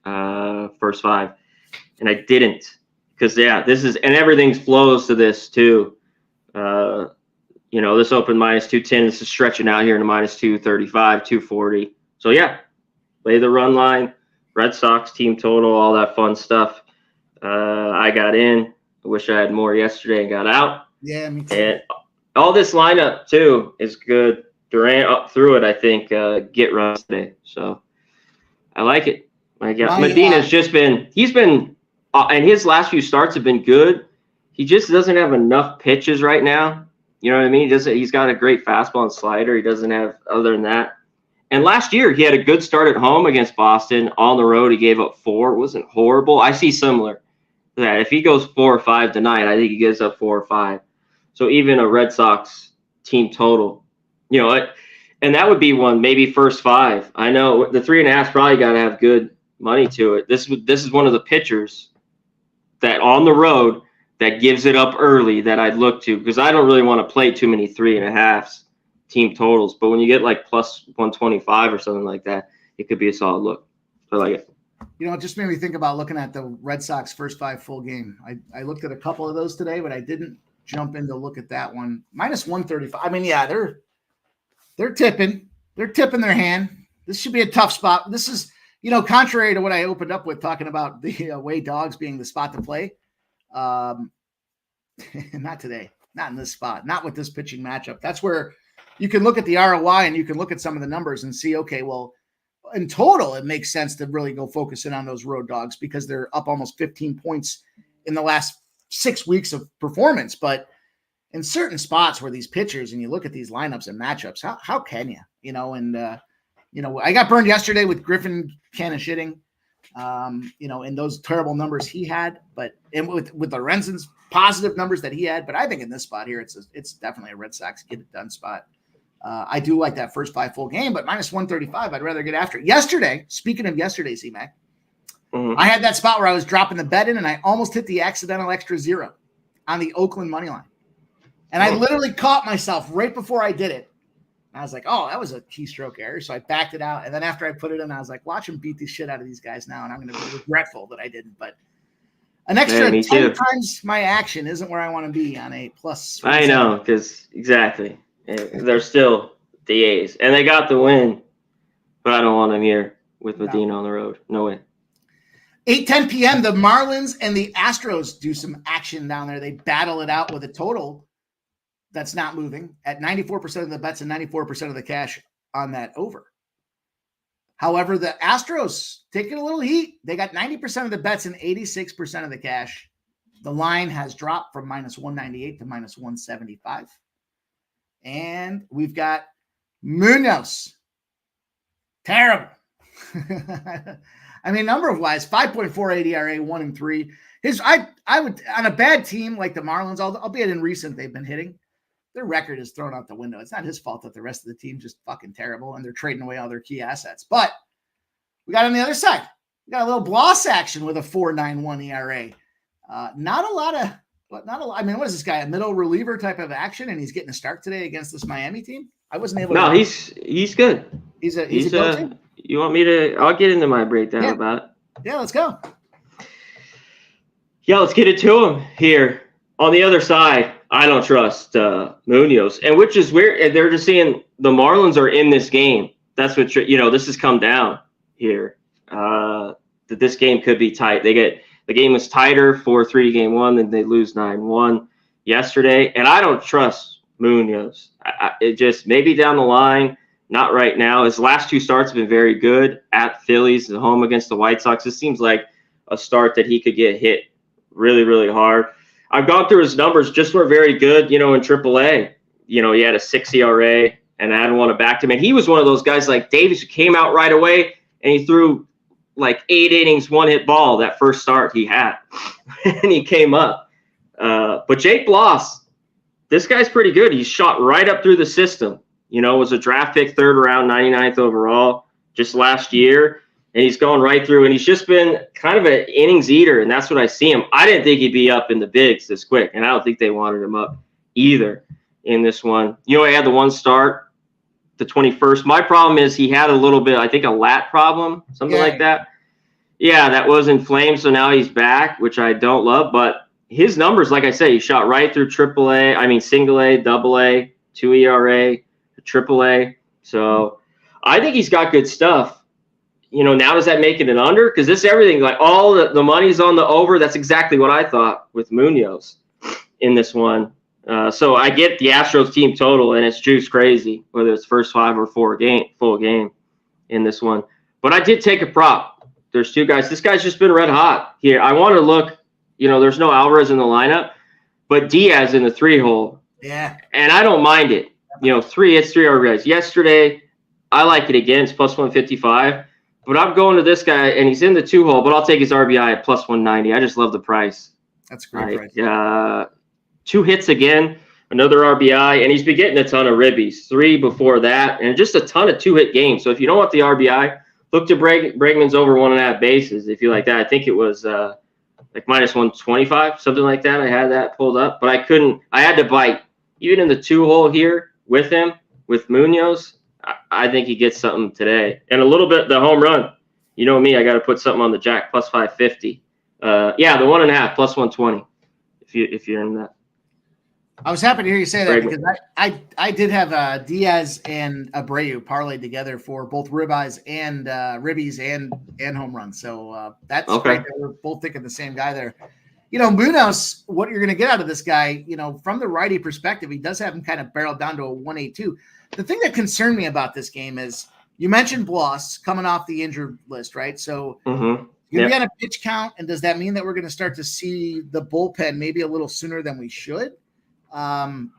first 5, and I didn't because this is and everything flows to this too. This opened -210. This is stretching out here to -235, 240. So lay the run line, Red Sox team total, all that fun stuff. I got in. I wish I had more yesterday and got out. Yeah, me too. And all this lineup too is good. Durant up through it, I think, get runs today. So I like it. Medina's he's been, and his last few starts have been good. He just doesn't have enough pitches right now. You know what I mean? He's got a great fastball and slider. He doesn't have other than that. And last year he had a good start at home against Boston. On the road he gave up 4. It wasn't horrible. I see similar to that. If he goes 4 or 5 tonight, I think he gives up 4 or 5. So even a Red Sox team total, and that would be one maybe first 5. I know the 3.5 probably got to have good money to it. This is one of the pitchers that on the road that gives it up early that I'd look to because I don't really want to play too many 3.5s team totals. But when you get like plus 125 or something like that, it could be a solid look. I like it. It just made me think about looking at the Red Sox first 5 full game. I looked at a couple of those today, but I didn't jump in to look at that one. -135. I mean, they're tipping. They're tipping their hand. This should be a tough spot. This is, contrary to what I opened up with talking about the away dogs being the spot to play. Not today. Not in this spot. Not with this pitching matchup. That's where you can look at the ROI and you can look at some of the numbers and see, okay, well, in total, it makes sense to really go focus in on those road dogs because they're up almost 15 points in the last 6 weeks of performance. But in certain spots where these pitchers and you look at these lineups and matchups, how can you, I got burned yesterday with Griffin cannon shitting, and those terrible numbers he had, and with Lorenzen's positive numbers that he had. But I think in this spot here, it's definitely a Red Sox get it done spot. I do like that first 5 full game, but -135, I'd rather get after it. Yesterday, speaking of yesterday, C-Mac, I had that spot where I was dropping the bet in and I almost hit the accidental extra 0 on the Oakland money line. And I literally caught myself right before I did it. And I was like, oh, that was a keystroke error. So I backed it out. And then after I put it in, I was like, watch them beat the shit out of these guys now. And I'm going to be regretful that I didn't. But an extra 10 times my action isn't where I want to be on a plus. I know, because exactly. They're still the A's. And they got the win. But I don't want them here with Medina on the road. No way. 8:10 p.m., the Marlins and the Astros do some action down there. They battle it out with a total that's not moving at 94% of the bets and 94% of the cash on that over. However, the Astros taking a little heat. They got 90% of the bets and 86% of the cash. The line has dropped from -198 to -175. And we've got Munoz. Terrible. I mean, number of wise, 5.48 ERA, 1-3. I would on a bad team like the Marlins, albeit in recent they've been hitting, their record is thrown out the window. It's not his fault that the rest of the team's just fucking terrible and they're trading away all their key assets. But we got on the other side, we got a little Bloss action with a 4.91 ERA. Not a lot. I mean, what is this guy? A middle reliever type of action, and he's getting a start today against this Miami team. I wasn't able. No, he's good. He's a you want me to? I'll get into my breakdown about it. Yeah, let's go. Yeah, let's get it to him here. On the other side, I don't trust Munoz, and which is weird. They're just saying the Marlins are in this game. That's what this has come down here. That this game could be tight. The game was tighter 4-3 game 1, then they lose 9-1 yesterday, and I don't trust Munoz. It just maybe down the line. Not right now. His last 2 starts have been very good at Phillies, at home against the White Sox. This seems like a start that he could get hit really, really hard. I've gone through his numbers, just were very good, in AAA. He had a 6 ERA, and I hadn't want to back him. And he was one of those guys like Davis who came out right away, and he threw like 8 innings, 1-hit ball that first start he had. And he came up. But Jake Bloss, this guy's pretty good. He's shot right up through the system. Was a draft pick, 3rd round, 99th overall just last year. And he's going right through, and he's just been kind of an innings eater, and that's what I see him. I didn't think he'd be up in the bigs this quick, and I don't think they wanted him up either in this one. He had the one start, the 21st. My problem is he had a little bit, I think, a lat problem, something like that. Yeah, that was inflamed, so now he's back, which I don't love. But his numbers, like I said, he shot right through single A, double A, 2 ERA, triple A. So I think he's got good stuff. Now does that make it an under? Because this everything, like all the money's on the over. That's exactly what I thought with Munoz in this one. So I get the Astros team total, and it's juice crazy, whether it's first 5 or 4 full game in this one. But I did take a prop. There's 2 guys. This guy's just been red hot here. I want to look, there's no Alvarez in the lineup, but Diaz in the 3-hole. Yeah. And I don't mind it. 3 hits, 3 RBIs. Yesterday, I like it again. It's plus 155. But I'm going to this guy, and he's in the 2-hole, but I'll take his RBI at plus 190. I just love the price. That's a great price. 2 hits again, another RBI, and he's been getting a ton of ribbies. 3 before that, and just a ton of 2-hit games. So if you don't want the RBI, look to Bregman's over 1.5 bases if you like that. I think it was like minus 125, something like that. I had that pulled up, but I couldn't. I had to bite. Even in the 2-hole here with him, with Munoz, I think he gets something today. And a little bit the home run. You know me, I got to put something on the jack, plus 550. The 1.5, plus 120 if you're in that. I was happy to hear you say that because I did have Diaz and Abreu parlayed together for both ribbies and ribbies and home runs. So that's okay. Great. We're both thinking the same guy there. Munoz, what you're going to get out of this guy, from the righty perspective, he does have him kind of barreled down to a 1.82. The thing that concerned me about this game is you mentioned Bloss coming off the injured list, right? So you're going to be on a pitch count, and does that mean that we're going to start to see the bullpen maybe a little sooner than we should? The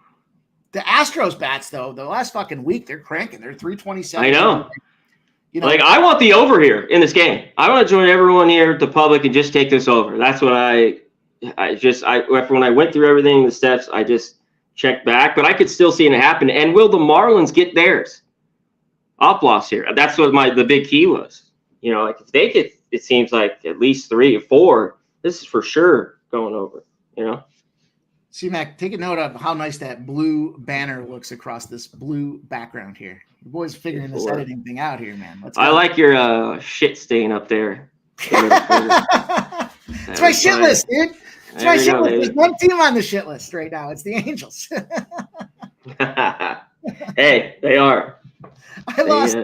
Astros bats, though, the last fucking week, they're cranking. They're 327. I know. I want the over here in this game. I want to join everyone here, the public, and just take this over. That's what when I went through everything, the steps, I just checked back, but I could still see it happen. And will the Marlins get theirs? Off loss here. That's what the big key was. If they get, it seems like at least 3 or 4, this is for sure going over, C-Mac, take a note of how nice that blue banner looks across this blue background here. Your boy's figuring this editing thing out here, man. I like your shit stain up there. It's my shit list, dude. It's my shit list. There's one team on the shit list right now. It's the Angels. Hey, they are. I lost.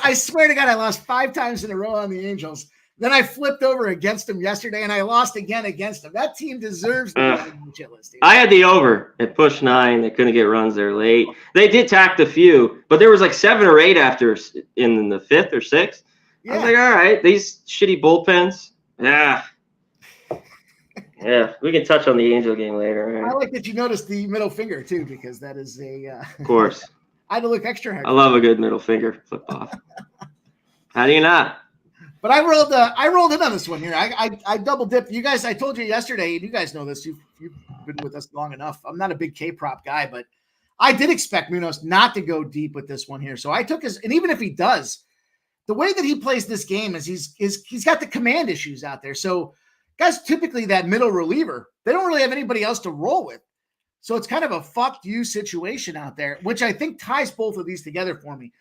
I swear to God, I lost 5 times in a row on the Angels. Then I flipped over against them yesterday, and I lost again against them. That team deserves to be on the shit list. Dude. I had the over at push 9. They couldn't get runs there late. They did tack a few, but there was like 7 or 8 after in the 5th or 6th. Yeah. I was like, all right, these shitty bullpens. Yeah, we can touch on the Angel game later. Right? I like that you noticed the middle finger, too, because that is of course. I had to look extra hard. I love a good middle finger flip off. How do you not? But I rolled in on this one here. I double dipped. You guys, I told you yesterday, and you guys know this. You've been with us long enough. I'm not a big K-prop guy, but I did expect Munoz not to go deep with this one here. So I took and even if he does, the way that he plays this game is he's got the command issues out there. So guys, typically that middle reliever, they don't really have anybody else to roll with. So it's kind of a fuck you situation out there, which I think ties both of these together for me.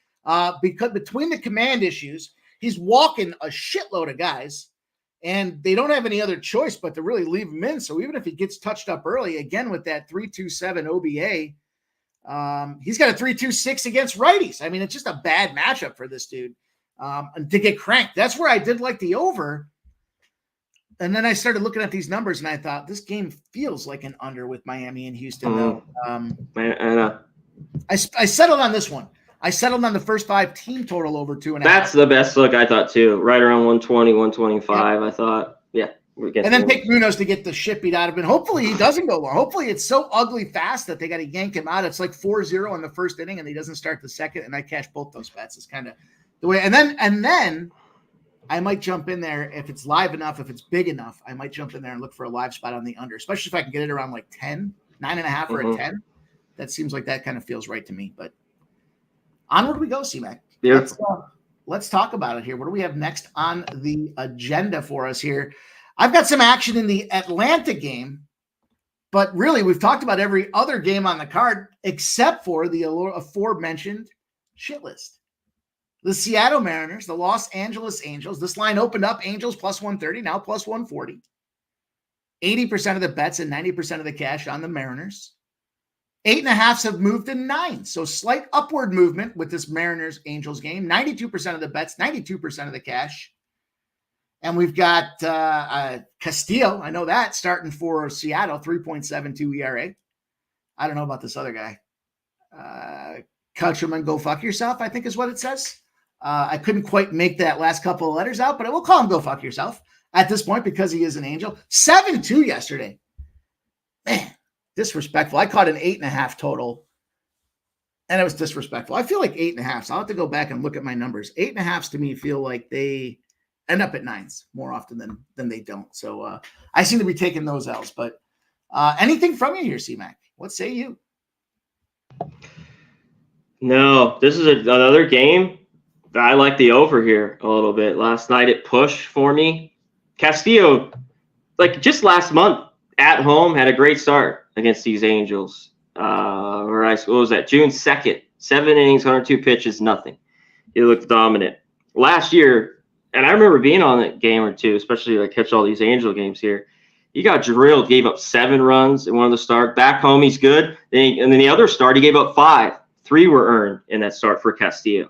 Because between the command issues, he's walking a shitload of guys, and they don't have any other choice but to really leave him in. So even if he gets touched up early, again with that 3.27 OBA, he's got a 3.26 against righties. I mean, it's just a bad matchup for this dude to get cranked. That's where I did like the over. And then I started looking at these numbers, and I thought this game feels like an under with Miami and Houston. Though I settled on this one. I settled on the first 5 team total over 2.5. That's the best look, I thought, too. Right around 120, 125, yeah. I thought. Yeah. And then pick Munoz to get the shit beat out of him. Hopefully he doesn't go long. Hopefully it's so ugly fast that they got to yank him out. It's like 4-0 in the first inning, and he doesn't start the second, and I cash both those bets. It's kind of the way. And then I might jump in there if it's live enough, if it's big enough. I might jump in there and look for a live spot on the under, especially if I can get it around like 10, 9.5 or a 10. That seems like that kind of feels right to me, but Onward we go, C-Mac. Let's talk about it here. What do we have next on the agenda for us here? I've got some action in the Atlanta game, but really we've talked about every other game on the card except for the aforementioned shit list. The Seattle Mariners, the Los Angeles Angels. This line opened up Angels plus 130, now plus 140. 80% of the bets and 90% of the cash on the Mariners. 8.5s have moved to 9. So slight upward movement with this Mariners-Angels game. 92% of the bets, 92% of the cash. And we've got Castillo, I know that, starting for Seattle, 3.72 ERA. I don't know about this other guy. Countryman, go fuck yourself, I think is what it says. I couldn't quite make that last couple of letters out, but I will call him go fuck yourself at this point because he is an Angel. 7-2 yesterday. Man, disrespectful. I caught an 8.5 total, and it was disrespectful. I feel like 8.5. So I'll have to go back and look at my numbers. 8.5s to me feel like they end up at 9s more often than they don't. So I seem to be taking those L's. But anything from you here, C-Mac? What say you? No, this is another game. I like the over here a little bit. Last night it pushed for me. Castillo, like just last month at home, had a great start against these Angels. What was that? June 2nd, 7 innings, 102 pitches, nothing. He looked dominant. Last year, and I remember being on that game or two, especially like catch all these Angel games here. He got drilled, gave up 7 runs in one of the start. Back home, he's good. And then the other start, he gave up 5. 3 were earned in that start for Castillo.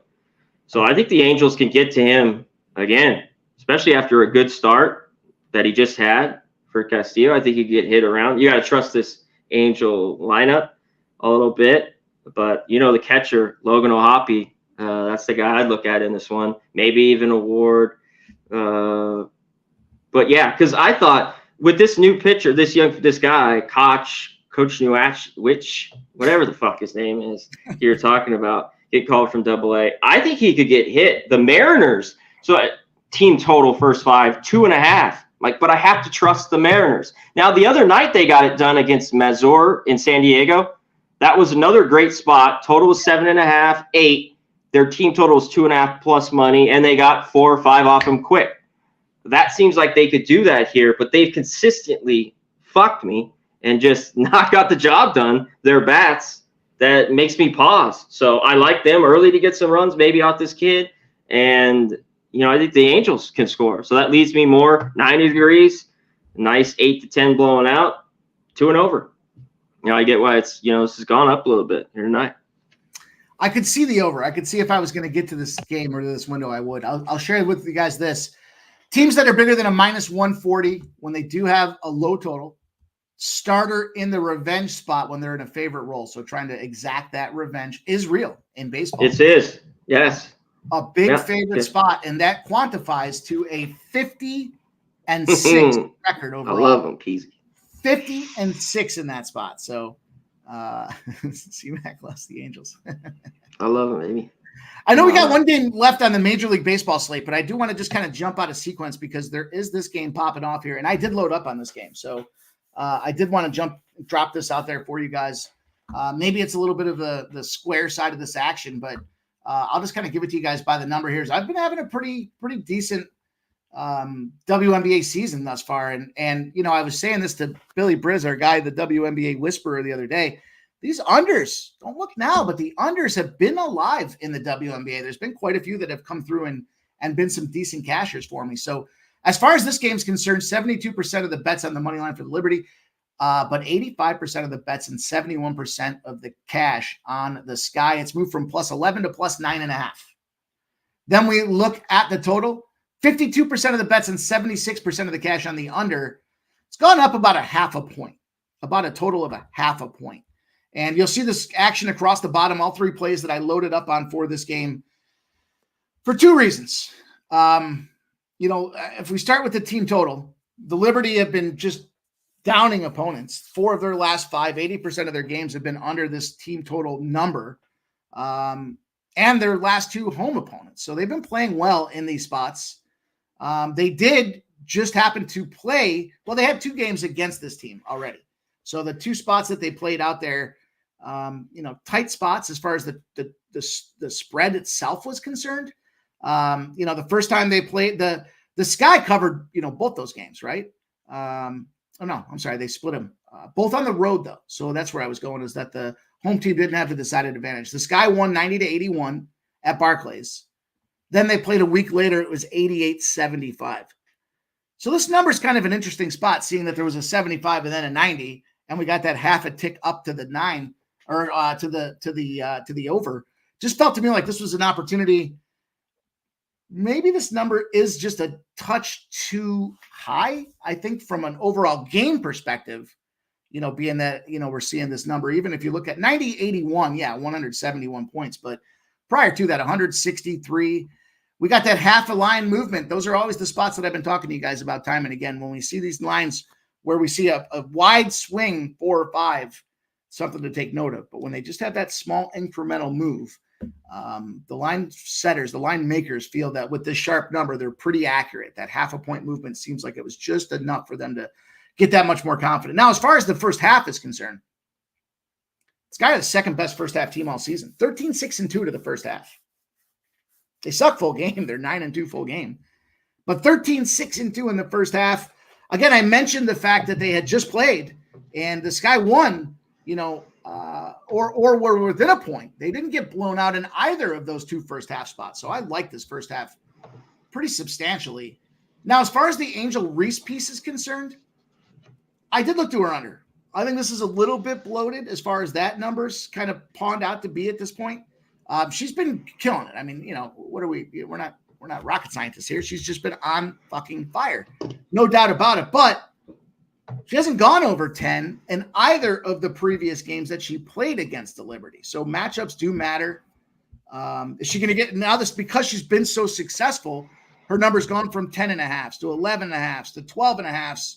So I think the Angels can get to him again, especially after a good start that he just had for Castillo. I think he could get hit around. You got to trust this Angel lineup a little bit. But, the catcher, Logan O'Hoppe, that's the guy I'd look at in this one. Maybe even a Ward. But, yeah, because I thought with this new pitcher, this guy, Coach Newach, whatever the fuck his name is you're talking about, get called from AA. I think he could get hit. The Mariners, so team total first 5, 2.5. But I have to trust the Mariners. Now, the other night they got it done against Mazur in San Diego. That was another great spot. Total was 7.5, 8. Their team total was 2.5 plus money, and they got 4 or 5 off them quick. That seems like they could do that here, but they've consistently fucked me and just not got the job done. Their bats, that makes me pause. So I like them early to get some runs, maybe off this kid. And, I think the Angels can score. So that leads me more 90 degrees, nice 8 to 10 blowing out, 2 and over. I get why it's, this has gone up a little bit here tonight. I could see the over. I could see if I was going to get to this game or to this window, I would. I'll share with you guys this. Teams that are bigger than a minus 140 when they do have a low total, starter in the revenge spot when they're in a favorite role. So trying to exact that revenge is real in baseball. It is. Yes. A big favorite spot. And that quantifies to a 50-6 record overall. I love them, Peasy. 50-6 in that spot. So C-Mac lost the Angels. I love them, baby. I know we got one game left on the Major League Baseball slate, but I do want to just kind of jump out of sequence because there is this game popping off here. And I did load up on this game. So I did want to drop this out there for you guys. Maybe it's a little bit of the square side of this action, but I'll just kind of give it to you guys by the number here. So I've been having a pretty decent WNBA season thus far. And I was saying this to Billy Briz, our guy, the WNBA whisperer, the other day. These unders, don't look now, but the unders have been alive in the WNBA. There's been quite a few that have come through and been some decent cashers for me. So as far as this game's concerned, 72% of the bets on the money line for the Liberty, but 85% of the bets and 71% of the cash on the Sky. It's moved from plus 11 to plus 9.5. Then we look at the total, 52% of the bets and 76% of the cash on the under. It's gone up about a half a point, about a total of a half a point. And you'll see this action across the bottom, all 3 plays that I loaded up on for this game for 2 reasons. If we start with the team total, the Liberty have been just downing opponents. 4 of their last 5, 80% of their games have been under this team total number, and their last 2 home opponents. So they've been playing well in these spots. They did just happen to play. Well, they had 2 games against this team already. So the 2 spots that they played out there, Tight spots as far as the spread itself was concerned. The first time they played, the Sky covered, both those games, right? They split them both on the road though. So that's where I was going, is that the home team didn't have the decided advantage. The Sky won 90-81 at Barclays. Then they played a week later. It was 88-75. So this number is kind of an interesting spot, seeing that there was a 75 and then a 90, and we got that half a tick up to the 9 or to the over. Just felt to me like this was an opportunity. Maybe this number is just a touch too high. I think from an overall game perspective, being that, we're seeing this number, even if you look at 90-81, 171 points, but prior to that, 163. We got that half a line movement. Those are always the spots that I've been talking to you guys about time and again. When we see these lines where we see a wide swing, 4 or 5, something to take note of. But when they just have that small incremental move, the line setters, the line makers feel that with this sharp number, they're pretty accurate. That half a point movement seems like it was just enough for them to get that much more confident. Now, as far as the first half is concerned, it's got the second best first half team all season. 13-6-2 to the first half. They suck full game. They're 9-2 full game. But 13-6-2 in the first half. Again, I mentioned the fact that they had just played and the Sky won, or were within a point. They didn't get blown out in either of those 2 first half spots. So I like this first half pretty substantially. Now, as far as the Angel Reese piece is concerned, I did look to her under. I think this is a little bit bloated as far as that number's kind of pawned out to be at this point. She's been killing it. I mean, what are we? We're not rocket scientists here. She's just been on fucking fire. No doubt about it. But she hasn't gone over 10 in either of the previous games that she played against the Liberty. So matchups do matter. Is she going to get now this because she's been so successful? Her number's gone from 10.5 to 11.5 to 12.5,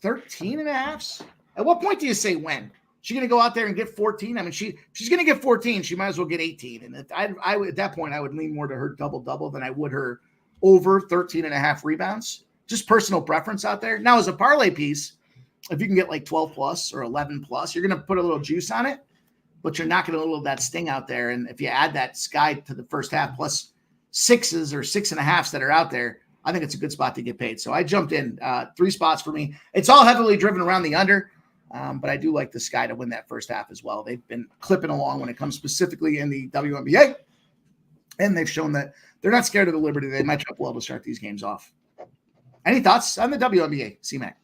13.5. At what point do you say when? She's going to go out there and get 14. I mean, she's going to get 14. She might as well get 18. And I would, at that point, I would lean more to her double-double than I would her over 13.5 rebounds. Just personal preference out there. Now, as a parlay piece, if you can get like 12 plus or 11 plus, you're going to put a little juice on it, but you're not going to little that sting out there. And if you add that Sky to the first half plus 6s or 6.5s that are out there, I think it's a good spot to get paid. So I jumped in 3 spots for me. It's all heavily driven around the under. But I do like the Sky to win that first half as well. They've been clipping along when it comes specifically in the WNBA, and they've shown that they're not scared of the Liberty. They match up well to start these games off. Any thoughts on the WNBA, C-Mac?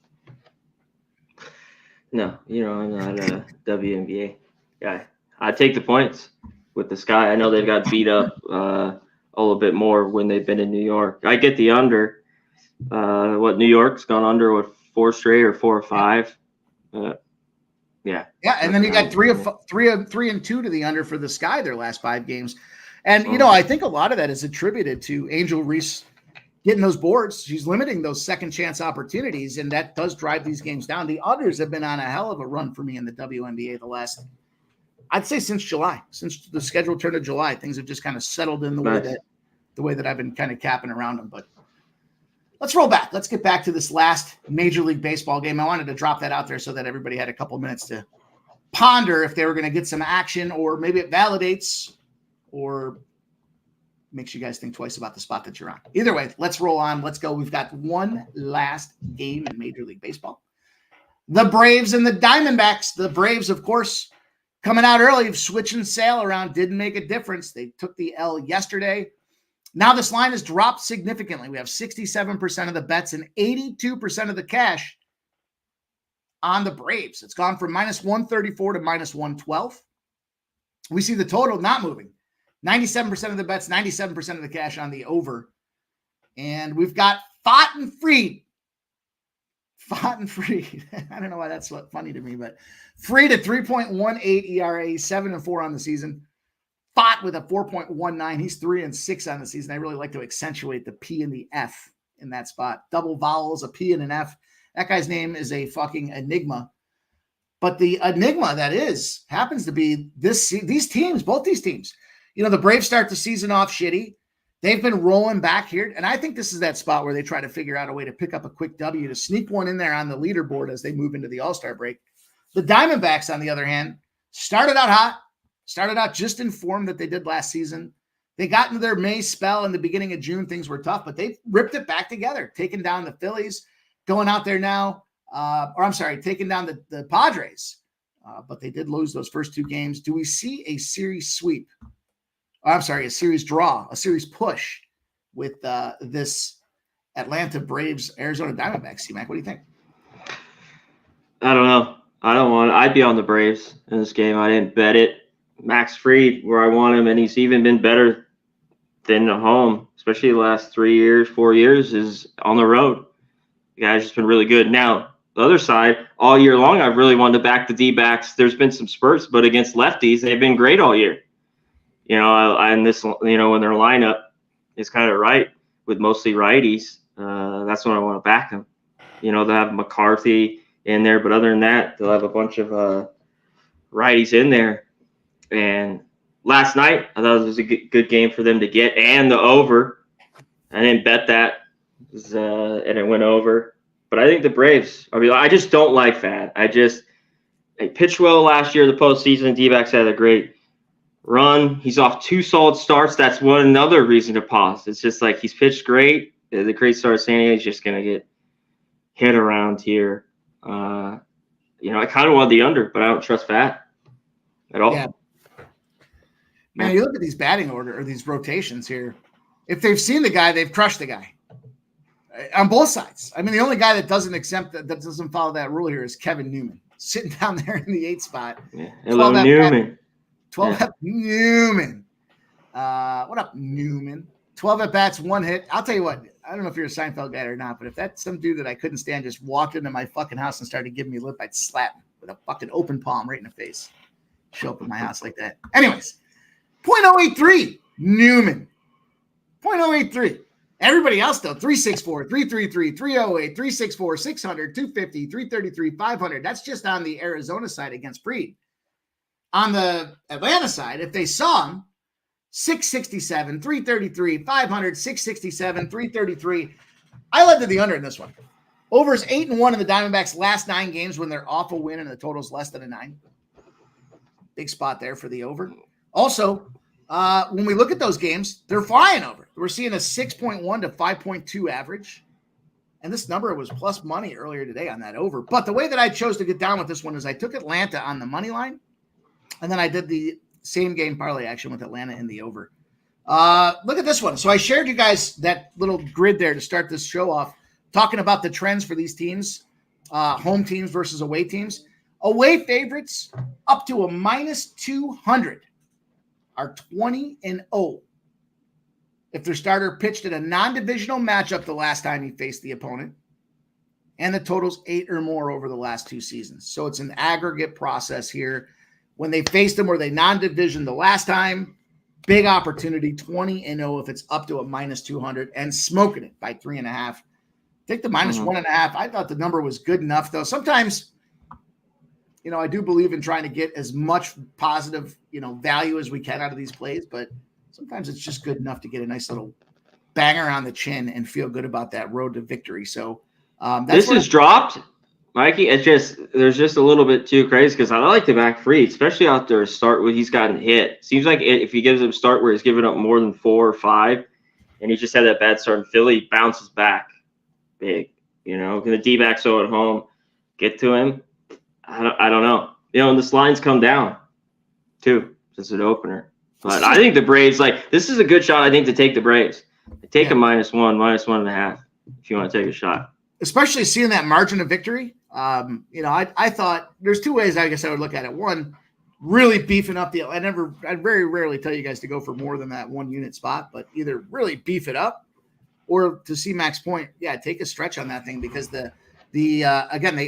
No, I'm not a WNBA guy. I take the points with the Sky. I know they've got beat up a little bit more when they've been in New York. I get the under. New York's gone under 4 straight or 4 or 5. Yeah, and then you got 3 and 2 to the under for the Sky their last 5 games, and I think a lot of that is attributed to Angel Reese getting those boards. She's limiting those second chance opportunities, and that does drive these games down. The others have been on a hell of a run for me in the WNBA the last, I'd say, since July, since the schedule turned to July. Things have just kind of settled in the way that I've been kind of capping around them, but. Let's roll back. Let's get back to this last Major League Baseball game. I wanted to drop that out there so that everybody had a couple minutes to ponder if they were going to get some action, or maybe it validates or makes you guys think twice about the spot that you're on. Either way, let's roll on. Let's go. We've got one last game in Major League Baseball. The Braves and the Diamondbacks. The Braves, of course, coming out early, switching sail around, didn't make a difference. They took the L yesterday. Now this line has dropped significantly. We have 67% of the bets and 82% of the cash on the Braves. It's gone from -134 to -112. We see the total not moving. 97% of the bets, 97% of the cash on the over. And we've got Fought and Freed. I don't know why that's funny to me, but Freed at 3.18 ERA, 7-4 on the season. Fought with a 4.19. He's 3-6 on the season. I really like to accentuate the P and the F in that spot. Double vowels, a P and an F. That guy's name is a fucking enigma. But the enigma that happens to be these teams, both these teams. The Braves start the season off shitty. They've been rolling back here. And I think this is that spot where they try to figure out a way to pick up a quick W, to sneak one in there on the leaderboard as they move into the All-Star break. The Diamondbacks, on the other hand, started out hot, started out just in form that they did last season. They got into their May spell in the beginning of June. Things were tough, but they ripped it back together, taking down the Phillies, going out there now, taking down the Padres. But they did lose those first 2 games. Do we see a series sweep? A series draw, a series push with this Atlanta Braves, Arizona Diamondbacks? C-Mac, what do you think? I don't know. I'd be on the Braves in this game. I didn't bet it. Max Fried, where I want him, and he's even been better than at home, especially the last 4 years, is on the road. The guy's just been really good. Now, the other side, all year long, I've really wanted to back the D-backs. There's been some spurts, but against lefties, they've been great all year. When their lineup is kind of right with mostly righties, that's when I want to back them. They'll have McCarthy in there, but other than that, they'll have a bunch of righties in there. And last night, I thought it was a good game for them to get, and the over. I didn't bet that, and it went over. But I think the Braves, I just don't like that. They pitched well last year, the postseason. D-backs had a great run. He's off 2 solid starts. That's another reason to pause. It's just like he's pitched great. The great start of San Diego's just going to get hit around here. I kind of want the under, but I don't trust that at all. Yeah. Man, you look at these batting order or these rotations here. If they've seen the guy, they've crushed the guy on both sides. The only guy that doesn't follow that rule here is Kevin Newman, sitting down there in the 8th spot. Yeah. Hello, Newman. 12 at Newman. What up, Newman? 12 at bats, 1 hit. I'll tell you what. I don't know if you're a Seinfeld guy or not, but if that's some dude that I couldn't stand just walked into my fucking house and started giving me lip, I'd slap him with a fucking open palm right in the face. Show up in my house like that. Anyways, 0.083 Newman. 0.083. Everybody else, though, 364, 333, 308, 364, 600, 250, 333, 500. That's just on the Arizona side against Fried. On the Atlanta side, if they saw him, 667, 333, 500, 667, 333. I led to the under in this one. Over's 8-1 in the Diamondbacks' last 9 games when they're off a win and the total's less than a 9. Big spot there for the over. Also, when we look at those games, they're flying over. We're seeing a 6.1 to 5.2 average. And this number was plus money earlier today on that over. But the way that I chose to get down with this one is I took Atlanta on the money line, and then I did the same game parlay action with Atlanta in the over. Look at this one. So I shared you guys that little grid there to start this show off, talking about the trends for these teams, home teams versus away teams. Away favorites up to a minus 200 are 20-0 if their starter pitched in a non-divisional matchup the last time he faced the opponent, and the total's 8 or more over the last 2 seasons. So it's an aggregate process here. When they faced them, were they non-division the last time? Big opportunity, 20-0 if it's up to a minus 200 and smoking it by 3.5. Take the minus 1.5. I thought the number was good enough, though. Sometimes, I do believe in trying to get as much positive, value as we can out of these plays, but sometimes it's just good enough to get a nice little banger on the chin and feel good about that road to victory. So this is dropped, Mikey. There's just a little bit too crazy because I like to back Fried, especially after a start where he's gotten hit. Seems like if he gives him a start where he's giving up more than 4 or 5, and he just had that bad start in Philly, he bounces back big. Can the D-backs go at home get to him? I don't know. And this line's come down too. It's an opener. But I think the Braves, this is a good shot, I think, to take the Braves. Take a -1, -1.5 if you want to take a shot. Especially seeing that margin of victory. I thought there's 2 ways I guess I would look at it. One, really beefing up I very rarely tell you guys to go for more than that 1 unit spot, but either really beef it up or, to see Mac's point, take a stretch on that thing because the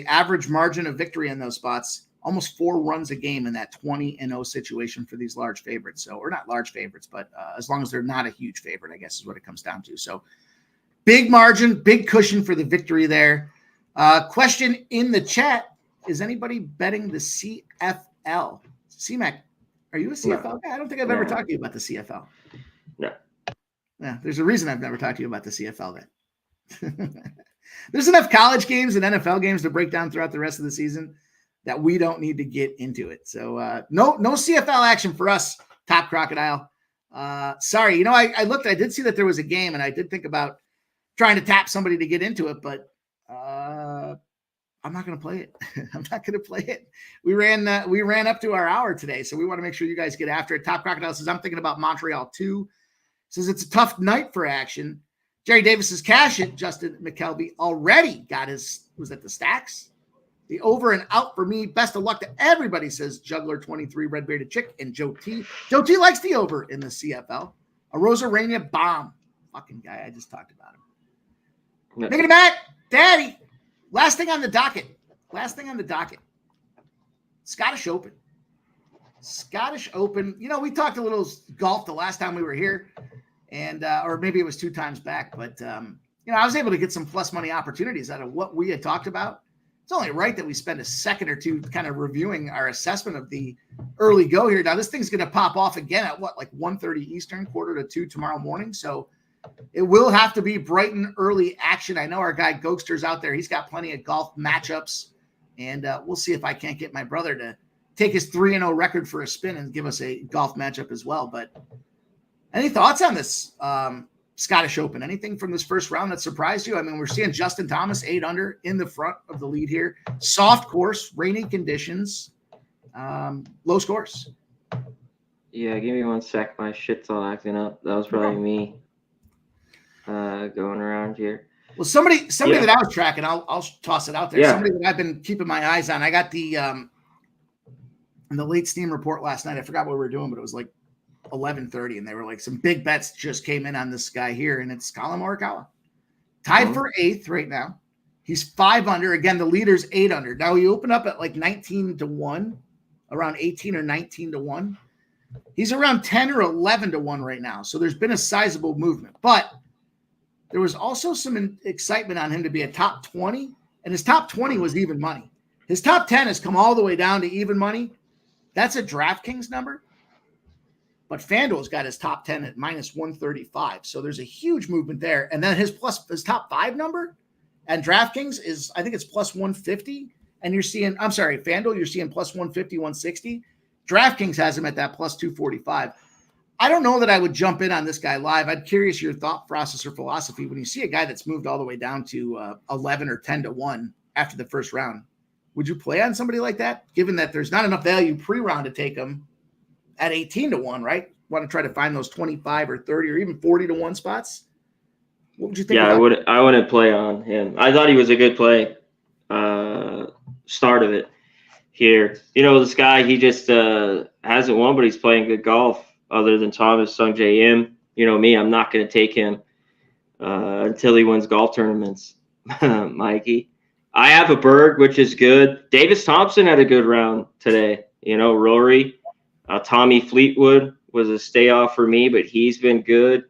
average margin of victory in those spots, almost 4 runs a game in that 20-0 situation for these large favorites. So, or not large favorites, but as long as they're not a huge favorite, I guess is what it comes down to. So big margin, big cushion for the victory there. Question in the chat. Is anybody betting the CFL? C-Mac, are you a CFL guy? I don't think I've ever talked to you about the CFL. No. Yeah, there's a reason I've never talked to you about the CFL then. There's enough college games and NFL games to break down throughout the rest of the season that we don't need to get into it. So no CFL action for us, Top Crocodile. Sorry, I looked, I did see that there was a game, and I did think about trying to tap somebody to get into it, but I'm not going to play it. I'm not going to play it. We ran up to our hour today, so we want to make sure you guys get after it. Top Crocodile says, I'm thinking about Montreal too. Says it's a tough night for action. Jerry Davis's cash it. Justin McKelvey already got his, was that the stacks? The over and out for me. Best of luck to everybody, says Juggler 23, Red Bearded Chick, and Joe T. Joe T likes the over in the CFL. A Rosarania bomb. Fucking guy. I just talked about him. No. Making it back. Daddy. Last thing on the docket. Scottish Open. We talked a little golf the last time we were here, and or maybe it was 2 times back, but I was able to get some plus money opportunities out of what we had talked about. It's only right that we spend a second or two kind of reviewing our assessment of the early go here. Now, this thing's going to pop off again at 1:30 Eastern, 1:45 tomorrow morning. So it will have to be bright and early action. I know our guy Gokster's out there. He's got plenty of golf matchups, and we'll see if I can't get my brother to take his 3-0 record for a spin and give us a golf matchup as well. But any thoughts on this Scottish Open? Anything from this first round that surprised you? I mean, we're seeing Justin Thomas 8 under in the front of the lead here. Soft course, rainy conditions, low scores. Yeah, give me 1 sec. My shit's all acting up. That was probably me going around here. Well, somebody that I was tracking, I'll toss it out there. Yeah. Somebody that I've been keeping my eyes on. I got the late steam report last night. I forgot what we were doing, but it was 11:30, and they were some big bets just came in on this guy here, and it's Colin Morikawa. Tied for 8th right now. He's 5 under. Again, the leader's 8 under. Now he opened up at 19-1, around 18 or 19-1. He's around 10 or 11-1 right now. So there's been a sizable movement, but there was also some excitement on him to be a top 20, and his top 20 was even money. His top 10 has come all the way down to even money. That's a DraftKings number. But FanDuel's got his top 10 at -135. So there's a huge movement there. And then his top 5 number and DraftKings is, I think it's +150. And FanDuel, you're seeing +150, 160. DraftKings has him at that +245. I don't know that I would jump in on this guy live. I'm curious your thought process or philosophy when you see a guy that's moved all the way down to 11 or 10-1 after the first round. Would you play on somebody like that, given that there's not enough value pre-round to take him at 18-1, right? Want to try to find those 25 or 30 or even 40-1 spots? What would you think? Yeah, I wouldn't play on him. I thought he was a good play. Start of it here. This guy, he just hasn't won, but he's playing good golf. Other than Thomas Sungjae Im, me, I'm not going to take him until he wins golf tournaments. Mikey, I have a Berg, which is good. Davis Thompson had a good round today. Rory. Tommy Fleetwood was a stay off for me, but he's been good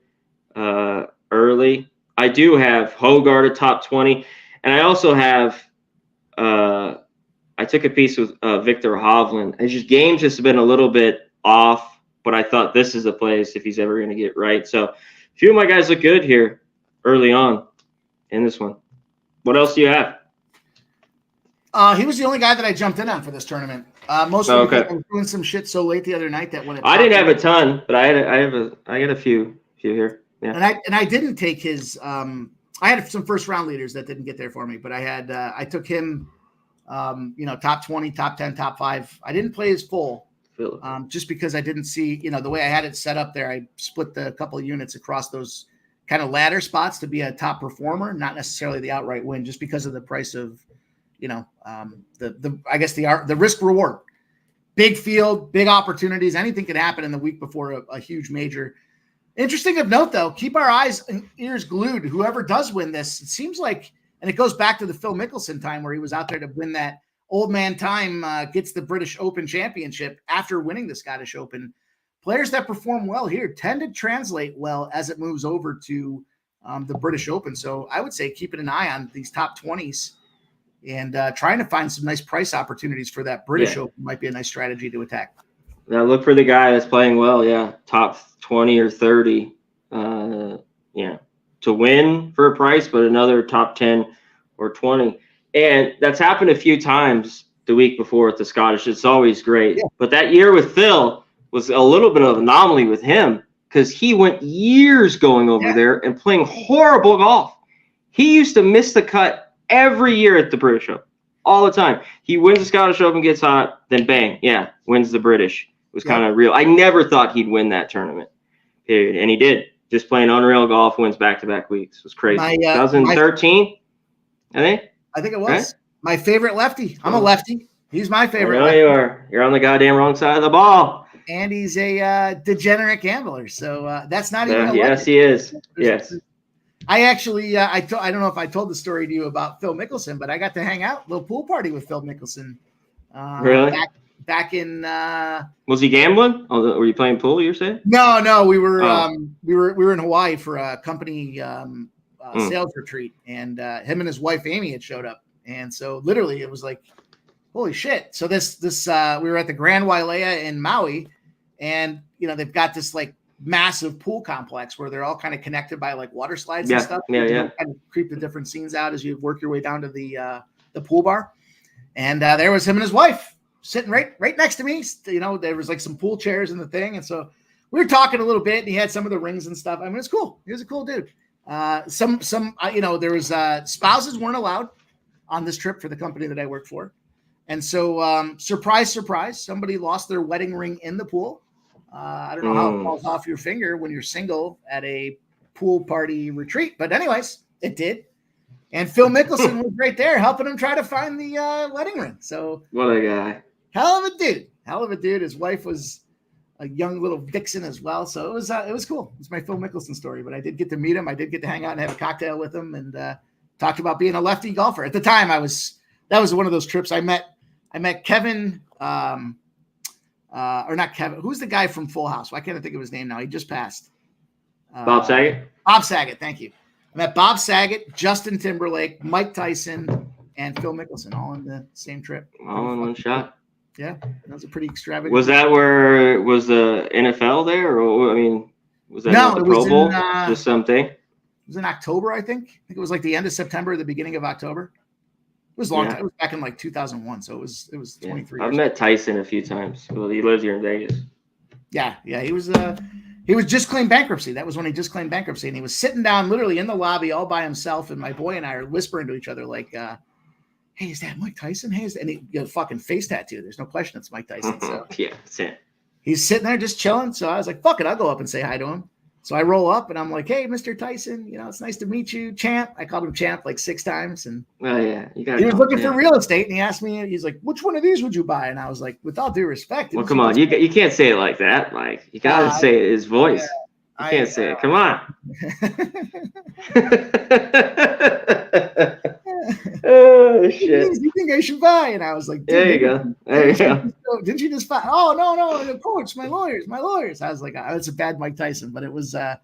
early. I do have Hogard a top 20, and I also have I took a piece with Victor Hovland. His game's just been a little bit off, but I thought this is a place if he's ever going to get right. So a few of my guys look good here early on in this one. What else do you have? He was the only guy that I jumped in on for this tournament. Mostly because I was doing some shit so late the other night that when I didn't have a ton, but I got a few here. Yeah. And I didn't take his. I had some first round leaders that didn't get there for me, but I took him. Top 20, top 10, top 5. I didn't play his full, just because I didn't see the way I had it set up there. I split the couple of units across those kind of ladder spots to be a top performer, not necessarily the outright win, just because of the price of. The risk reward, big field, big opportunities. Anything could happen in the week before a huge major. Interesting of note, though, keep our eyes and ears glued. Whoever does win this, it seems like, and it goes back to the Phil Mickelson time where he was out there to win that old man time, gets the British Open championship after winning the Scottish Open. Players that perform well here tend to translate well as it moves over to the British Open. So I would say keeping an eye on these top 20s. And trying to find some nice price opportunities for that British Open might be a nice strategy to attack. Now look for the guy that's playing well. Yeah. Top 20 or 30. To win for a price, but another top 10 or 20. And that's happened a few times the week before with the Scottish. It's always great. Yeah. But that year with Phil was a little bit of an anomaly with him because he went years going over there and playing horrible golf. He used to miss the cut every year at the British Open, all the time. He wins the Scottish Open, gets hot, then bang, wins the British. It was kind of real. I never thought he'd win that tournament, period. And he did. Just playing unreal golf, wins back-to-back weeks. It was crazy. 2013, I think it was. Right? My favorite lefty. I'm a lefty. He's my favorite. I know lefty. You are. You're on the goddamn wrong side of the ball. And he's a degenerate gambler. So that's not even. Yes, he is. Yes. I actually, I don't know if I told the story to you about Phil Mickelson, but I got to hang out, little pool party with Phil Mickelson. Really? Back in. Was he gambling? Were you playing pool? You're saying? No. We were in Hawaii for a company sales retreat, and him and his wife Amy had showed up, and so literally it was like, holy shit! So this we were at the Grand Wailea in Maui, and they've got this like massive pool complex where they're all kind of connected by like water slides and stuff. Yeah. Kind of creep the different scenes out as you work your way down to the pool bar, and there was him and his wife sitting right next to me. There was like some pool chairs in the thing, and so we were talking a little bit. And he had some of the rings and stuff. I mean, it's cool. He was a cool dude. There was spouses weren't allowed on this trip for the company that I work for, and so surprise, somebody lost their wedding ring in the pool. I don't know how it falls off your finger when you're single at a pool party retreat, but anyways, it did. And Phil Mickelson was right there helping him try to find the wedding ring. So what a guy. Hell of a dude. His wife was a young little vixen as well. So it was cool. It's my Phil Mickelson story, but I did get to meet him. I did get to hang out and have a cocktail with him and talked about being a lefty golfer. At the time that was one of those trips. I met Kevin, or not Kevin. Who's the guy from Full House? Why can't I think of his name now? He just passed. Bob Saget? Bob Saget. Thank you. I met Bob Saget, Justin Timberlake, Mike Tyson, and Phil Mickelson all on the same trip. All in one shot. Yeah, that was a pretty extravagant. Was that where was the NFL there, or was that the Pro Bowl? Just something. It was in October, I think. I think it was like the end of September, the beginning of October. It was a long time. It was back in like 2001, so it was 23. I've met Tyson a few times. Well, he lives here in Vegas. Yeah, he was just claimed bankruptcy. That was when he just claimed bankruptcy, and he was sitting down literally in the lobby all by himself, and my boy and I are whispering to each other like, hey, is that Mike Tyson? Hey, and he got a fucking face tattoo. There's no question it's Mike Tyson. So yeah, that's it. He's sitting there just chilling. So I was like, fuck it, I'll go up and say hi to him. So I roll up and I'm like, hey, Mr. Tyson, it's nice to meet you, champ. I called him champ like 6 times. And he was looking for real estate, and he asked me, he's like, which one of these would you buy? And I was like, with all due respect. Well, come on. You can't say it like that. Like, you got to say it his voice. You can't say it. Come on. Oh, shit. You think I should buy? And I was like, there you go. Didn't you just buy? Oh, no, the coach, my lawyers. I was like, that's a bad Mike Tyson, but it was a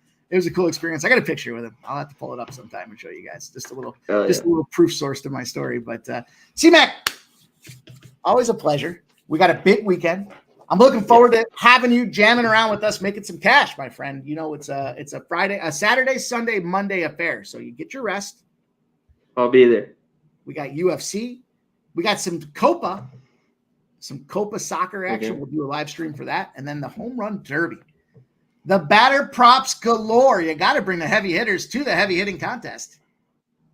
cool experience. I got a picture with him. I'll have to pull it up sometime and show you guys just a little proof source to my story. But C-Mac, always a pleasure. We got a big weekend. I'm looking forward to having you jamming around with us, making some cash, my friend. It's a Friday, a Saturday, Sunday, Monday affair. So you get your rest. I'll be there. We got UFC. We got some Copa soccer action. Okay. We'll do a live stream for that. And then the home run derby. The batter props galore. You got to bring the heavy hitters to the heavy hitting contest.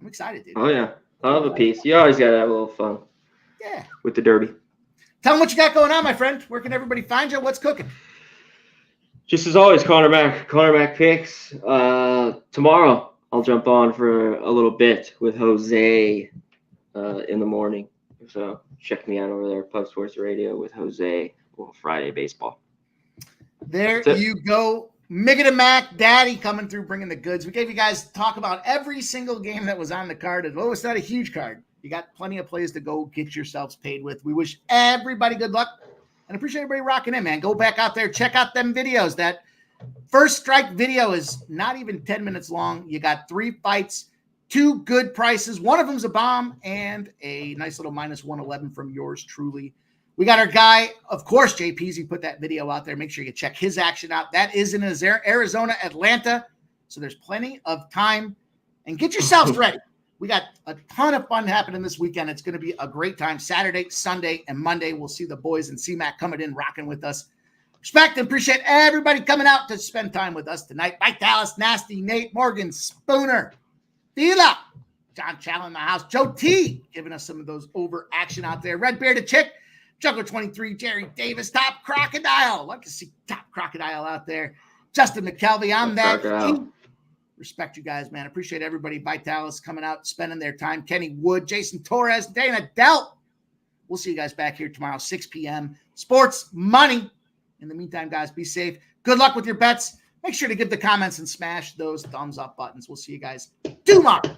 I'm excited, dude. Oh, yeah. I love a piece. You always got to have a little fun. Yeah. With the derby. Tell them what you got going on, my friend. Where can everybody find you? What's cooking? Just as always, Connor Mac picks. Tomorrow, I'll jump on for a little bit with Jose in the morning. So check me out over there, Pub Sports Radio with Jose. Well, Friday baseball. There you go. Miggity Mac, Daddy coming through bringing the goods. We gave you guys talk about every single game that was on the card. Oh, it's not a huge card. You got plenty of plays to go get yourselves paid with. We wish everybody good luck and appreciate everybody rocking in, man. Go back out there. Check out them videos. That first strike video is not even 10 minutes long. You got 3 fights, 2 good prices. One of them's a bomb and a nice little minus 111 from yours truly. We got our guy, of course, JP's. He put that video out there. Make sure you check his action out. That is in Arizona, Atlanta. So there's plenty of time. And get yourselves ready. We got a ton of fun happening this weekend. It's going to be a great time. Saturday, Sunday, and Monday. We'll see the boys and CMAC coming in, rocking with us. Respect and appreciate everybody coming out to spend time with us tonight. Vitalis, Nasty, Nate, Morgan, Spooner, Thela, John Challen in the house, Joe T giving us some of those over action out there. Red Bearded Chick, Juggler 23, Jerry Davis, Top Crocodile. Like to see Top Crocodile out there. Justin McKelvey, I'm that. Respect you guys, man. Appreciate everybody. Vitalis coming out, spending their time. Kenny Wood, Jason Torres, Dana Delt. We'll see you guys back here tomorrow, 6 p.m. Sports Money. In the meantime, guys, be safe. Good luck with your bets. Make sure to give the comments and smash those thumbs up buttons. We'll see you guys tomorrow.